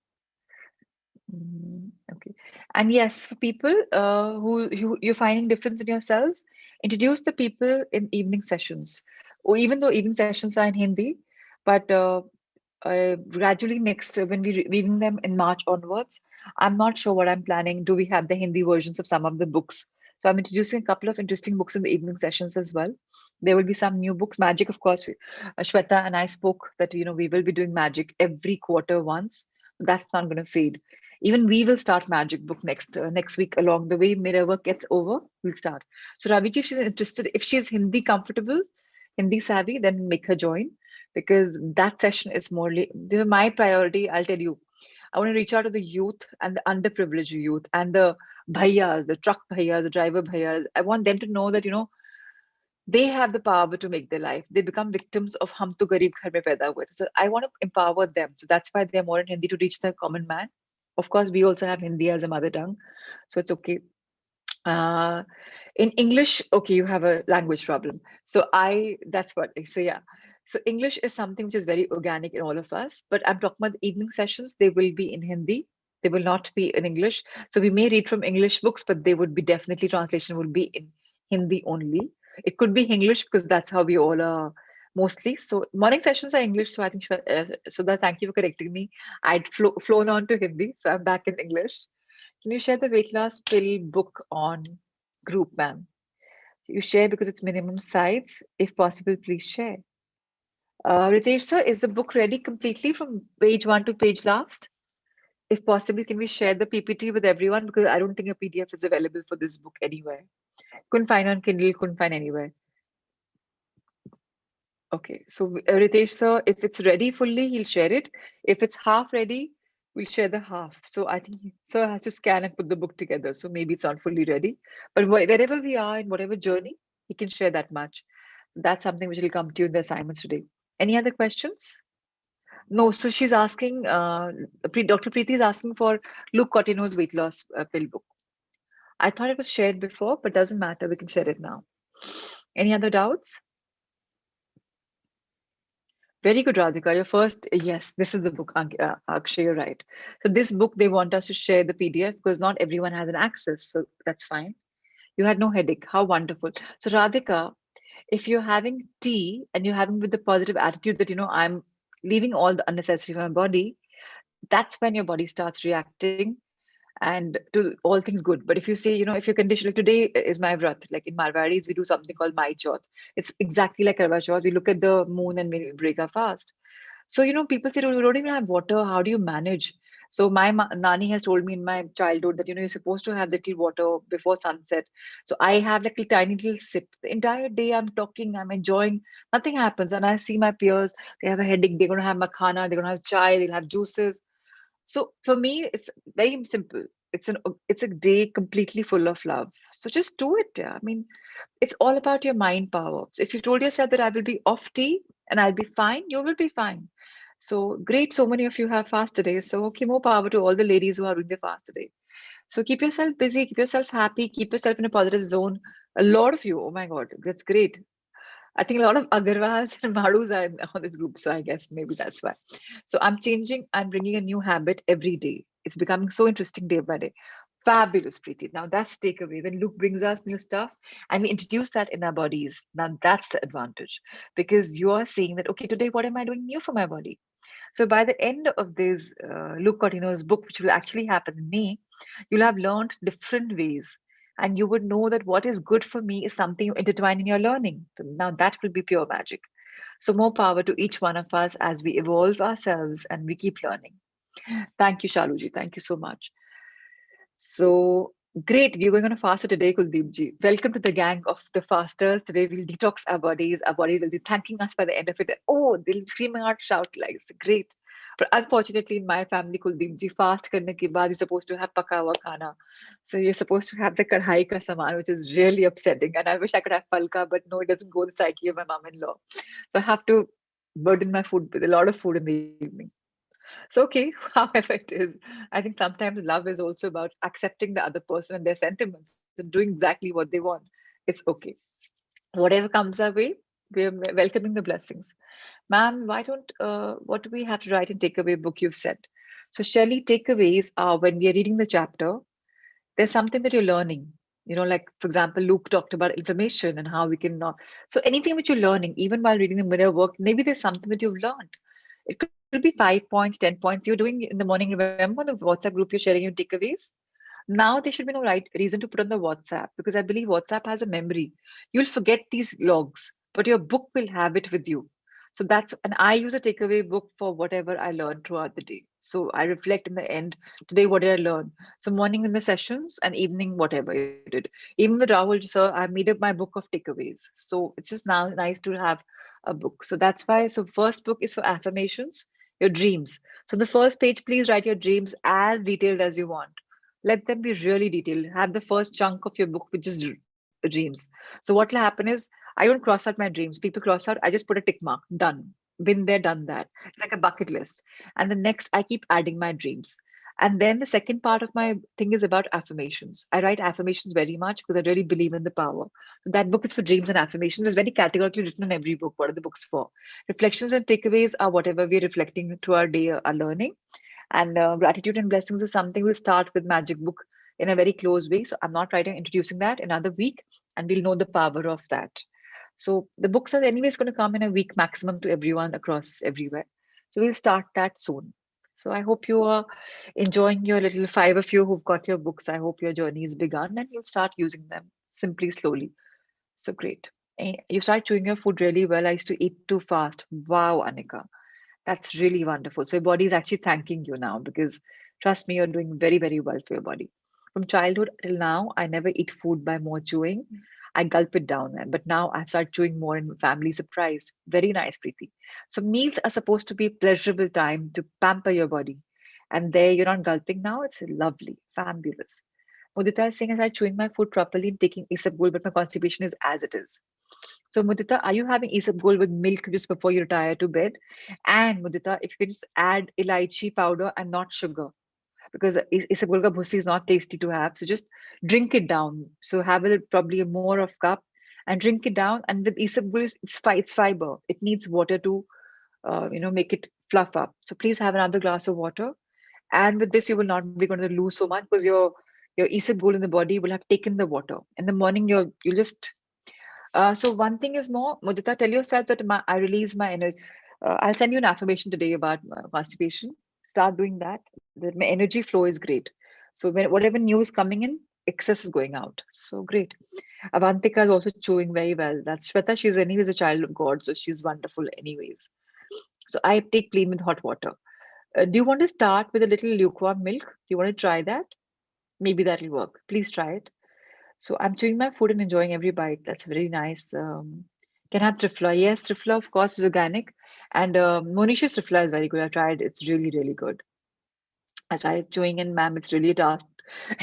Okay. And yes, for people who you're finding difference in yourselves, introduce the people in evening sessions. Or even though evening sessions are in Hindi, but gradually next when we reading them in March onwards, I'm not sure what I'm planning. Do we have the Hindi versions of some of the books? So I'm introducing a couple of interesting books in the evening sessions as well. There will be some new books. Magic, of course. Shweta and I spoke that we will be doing magic every quarter once. That's not going to fade. Even we will start magic book next week. Along the way, mirror work gets over, we'll start. So Raviji, if she's interested, if she's Hindi comfortable, Hindi savvy, then make her join because that session is more my priority. I'll tell you, I want to reach out to the youth and the underprivileged youth and the bhaiyas, the truck bhaiyas, the driver bhaiyas. I want them to know that they have the power to make their life. They become victims of hum to garib ghar mein paida hue. So I want to empower them. So that's why they're more in Hindi to reach the common man. Of course, we also have Hindi as a mother tongue, so it's okay. Uh, in English, okay, you have a language problem. So that's what. So yeah. So English is something which is very organic in all of us. But I'm talking about the evening sessions. They will be in Hindi. They will not be in English. So we may read from English books, but they would be definitely translation will be in Hindi only. It could be English because that's how we all are mostly. So morning sessions are English. So I think Sudha, thank you for correcting me. I'd flown on to Hindi, so I'm back in English. Can you share the weight loss pill book on group, ma'am? You share because it's minimum size. If possible, please share. Ritesh sir, is the book ready completely from page one to page last? If possible, can we share the PPT with everyone? Because I don't think a PDF is available for this book anywhere. Couldn't find on Kindle, couldn't find anywhere. Okay, so Ritesh sir, if it's ready fully, he'll share it. If it's half ready, we'll share the half. So I think sir has to scan and put the book together. So maybe it's not fully ready. But wherever we are in whatever journey, he can share that much. That's something which will come to you in the assignments today. Any other questions? No, so she's asking, Dr. Preeti is asking for Luke Cottino's weight loss pill book. I thought it was shared before, but doesn't matter. We can share it now. Any other doubts? Very good, Radhika. Your first, yes, this is the book, Akshay, you're right. So this book, they want us to share the PDF because not everyone has an access. So that's fine. You had no headache. How wonderful. So Radhika, if you're having tea and you're having with the positive attitude that, I'm leaving all the unnecessary from my body, that's when your body starts reacting and to all things good. But if you say, if your condition, like today is my vrat, like in Marwadis, we do something called Mai Chauth. It's exactly like Karwa Chauth. We look at the moon and we break our fast. So, people say, oh, you don't even have water. How do you manage? So my nani has told me in my childhood that, you're supposed to have little water before sunset. So I have like a tiny little sip. The entire day I'm talking, I'm enjoying, nothing happens. And I see my peers, they have a headache, they're going to have makhana, they're going to have chai, they'll have juices. So for me, it's very simple. It's a day completely full of love. So just do it. Yeah. I mean, it's all about your mind power. So if you told yourself that I will be off tea and I'll be fine, you will be fine. So great. So many of you have fast today. So okay, more power to all the ladies who are doing their fast today. So keep yourself busy, keep yourself happy, keep yourself in a positive zone. A lot of you, oh my God, that's great. I think a lot of Agarwals and Madhus are on this group, so I guess maybe that's why. So I'm bringing a new habit every day. It's becoming so interesting day by day. Fabulous, Preeti. Now that's the takeaway. When Luke brings us new stuff and we introduce that in our bodies, now that's the advantage because you are saying that, okay, today, what am I doing new for my body? So by the end of this Luke Cortino's book, which will actually happen in May, you'll have learned different ways. And you would know that what is good for me is something you intertwine in your learning. So now that will be pure magic. So more power to each one of us as we evolve ourselves and we keep learning. Thank you, Shaluji. Thank you so much. So great. You're going on a faster today, Kuldeep ji. Welcome to the gang of the fasters. Today we'll detox our bodies. Our body will be thanking us by the end of it. Oh, they'll be screaming out, shout like it's great. But unfortunately, in my family, Kuldeep ji, fast karne ke baad, you're supposed to have paka hua khana. So you're supposed to have the karhai ka saman, which is really upsetting. And I wish I could have falka, but no, it doesn't go the psyche of my mom-in-law. So I have to burden my food with a lot of food in the evening. So, okay, however it is, I think sometimes love is also about accepting the other person and their sentiments and doing exactly what they want. It's okay. Whatever comes our way, we're welcoming the blessings. Ma'am, what do we have to write in takeaway book you've said? So, Shelley, takeaways are when we are reading the chapter, there's something that you're learning. Like, for example, Luke talked about information and how we can not. So, anything which you're learning, even while reading the mirror work, maybe there's something that you've learned. It could be 5 points, 10 points you're doing in the morning. Remember the WhatsApp group you're sharing your takeaways? Now there should be no right reason to put on the WhatsApp because I believe WhatsApp has a memory. You'll forget these logs, but your book will have it with you. So and I use a takeaway book for whatever I learned throughout the day. So I reflect in the end, today, what did I learn? So morning in the sessions and evening, whatever you did. Even with Rahul, sir, I made up my book of takeaways. So it's just now nice to have a book. So that's why. So first book is for affirmations, your dreams. So the first page, please write your dreams as detailed as you want. Let them be really detailed. Have the first chunk of your book, which is dreams. So what will happen is I don't cross out my dreams. People cross out, I just put a tick mark. Done. Been there, done that. It's like a bucket list. And the next, I keep adding my dreams. And then the second part of my thing is about affirmations. I write affirmations very much because I really believe in the power. So that book is for dreams and affirmations. It's very categorically written in every book. What are the books for? Reflections and takeaways are whatever we're reflecting through our day, our learning. And gratitude and blessings is something we'll start with Magic Book in a very close way. So I'm not writing introducing that another week, and we'll know the power of that. So the books are anyways going to come in a week maximum to everyone across everywhere. So we'll start that soon. So I hope you are enjoying your little five of you who've got your books. I hope your journey is begun and you'll start using them simply slowly. So great. You start chewing your food really well. I used to eat too fast. Wow, Anika. That's really wonderful. So your body is actually thanking you now because trust me, you're doing very, very well for your body. From childhood till now, I never eat food by more chewing. I gulp it down, but now I've started chewing more and my family is surprised. Very nice, Preeti. So meals are supposed to be a pleasurable time to pamper your body. And there you're not gulping now. It's lovely, fabulous. Mudita is saying I started chewing my food properly and taking isabgol, but my constipation is as it is. So, Mudita, are you having isabgol with milk just before you retire to bed? And Mudita, if you could just add elaichi powder and not sugar, because isabgol ka bhussi is not tasty to have. So just drink it down. So have probably more of cup and drink it down. And with isabgol, it's fiber. It needs water to, make it fluff up. So please have another glass of water. And with this, you will not be going to lose so much because your isabgol in the body will have taken the water. In the morning, you'll just so one thing is more, Mudita, tell yourself that I release my energy. I'll send you an affirmation today about constipation. Start doing that. That my energy flow is great. So whatever news coming in, excess is going out. So great. Avantika is also chewing very well. That's Shweta. She's anyways a child of God, so she's wonderful anyways. So I take clean with hot water. Do you want to start with a little lukewarm milk? Do you want to try that? Maybe that'll work. Please try it. So I'm chewing my food and enjoying every bite. That's very nice. Can have trifla. Yes, trifla, of course, is organic. And Monisha's trifla is very good. I tried. It's really, really good. I started chewing, and ma'am, it's really a task.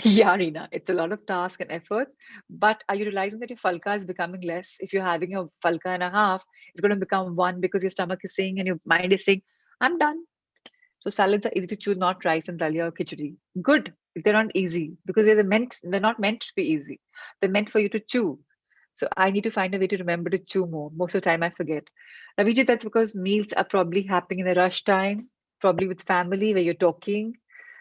Yeah, Reena, it's a lot of task and efforts. But are you realizing that your falka is becoming less? If you're having a falka and a half, it's going to become one because your stomach is saying and your mind is saying, I'm done. So salads are easy to chew, not rice and dalia or khichdi. Good. They're not easy because they're not meant to be easy. They're meant for you to chew. So I need to find a way to remember to chew more. Most of the time I forget. Raviji, that's because meals are probably happening in a rush time, probably with family where you're talking.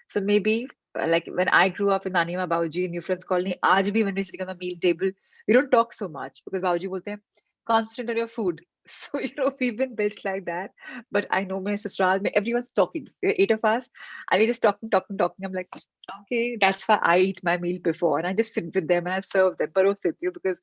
So maybe like when I grew up in Nanima Bauji and your friends call me, aaj bhi when we're sitting on the meal table, we don't talk so much because Bauji bolte hain, concentrate on your food. So, we've been built like that. But I know my sister, everyone's talking. There are eight of us, and we're just talking, talking, talking. I'm like, okay, that's why I eat my meal before. And I just sit with them and I serve them. Paros with you because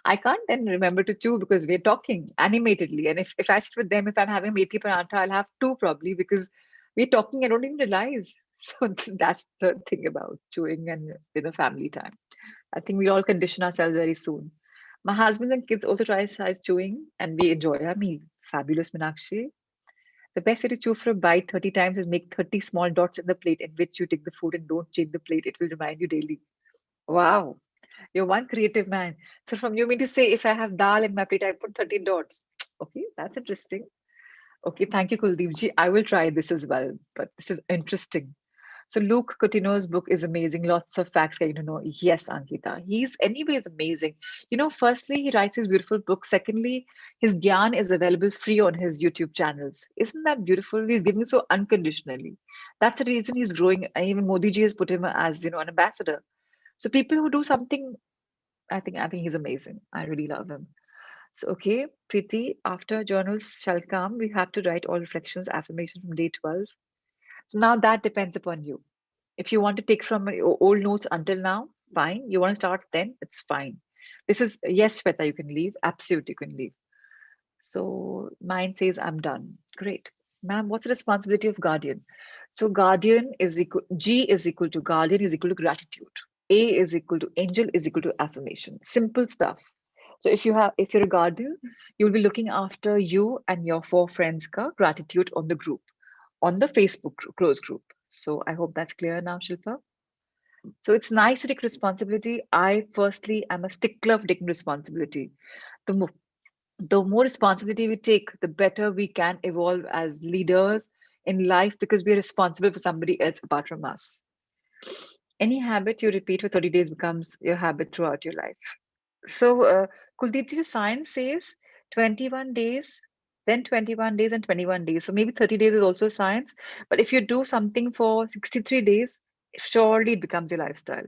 I can't then remember to chew because we're talking animatedly. And if I sit with them, if I'm having methi parantha, I'll have two probably because we're talking. I don't even realize. So that's the thing about chewing and family time. I think we all condition ourselves very soon. My husband and kids also try start chewing and we enjoy our meal. Fabulous, Meenakshi. The best way to chew for a bite 30 times is make 30 small dots in the plate in which you take the food and don't change the plate. It will remind you daily. Wow. You're one creative man. So from you mean to say if I have dal in my plate, I put 13 dots. Okay, that's interesting. Okay, thank you, Kuldeep ji. I will try this as well, but this is interesting. So Luke Coutinho's book is amazing. Lots of facts getting to know. Yes, Ankita. He's anyways amazing. Firstly, he writes his beautiful book. Secondly, his gyan is available free on his YouTube channels. Isn't that beautiful? He's giving so unconditionally. That's the reason he's growing. And even Modi ji has put him as, an ambassador. So people who do something, I think he's amazing. I really love him. So okay, Preeti, after journals shall come, we have to write all reflections, affirmations from day 12. So now that depends upon you. If you want to take from your old notes until now, fine. You want to start then, it's fine. This is yes, Shweta, you can leave. Absolutely, you can leave. So mine says I'm done. Great. Ma'am, what's the responsibility of guardian? So guardian is equal, G is equal to guardian is equal to gratitude. A is equal to angel is equal to affirmation. Simple stuff. So if you're a guardian, you'll be looking after you and your four friends ka gratitude on the group, on the Facebook close group. So I hope that's clear now, Shilpa. So it's nice to take responsibility. I firstly am a stickler of taking responsibility. The more, the more responsibility we take, the better we can evolve as leaders in life because we are responsible for somebody else apart from us. Any habit you repeat for 30 days becomes your habit throughout your life. So, Kuldeep ji, science says 21 days, then 21 days and 21 days. So maybe 30 days is also science. But if you do something for 63 days, surely it becomes your lifestyle.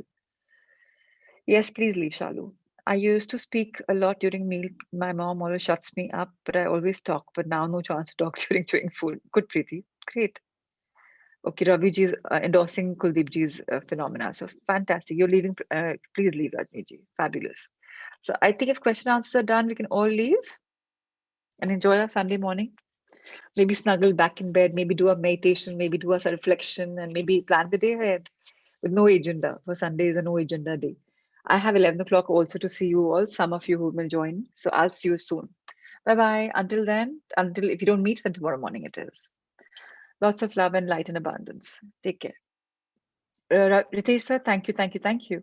Yes, please leave, Shalu. I used to speak a lot during meal. My mom always shuts me up, but I always talk. But now no chance to talk during chewing food. Good, Preeti. Great. Okay, Ravi ji is endorsing Kuldeep ji's phenomena. So fantastic. You're leaving. Please leave, Rajni ji. Fabulous. So I think if question answers are done, we can all leave and enjoy our Sunday morning. Maybe snuggle back in bed, maybe do a meditation, maybe do a reflection, and maybe plan the day ahead with no agenda. For Sunday is a no agenda day. I have 11 o'clock also to see you all, some of you who will join. So I'll see you soon. Bye bye. Until then, until if you don't meet, then tomorrow morning it is. Lots of love and light and abundance. Take care. Ritesh sir, thank you, thank you, thank you.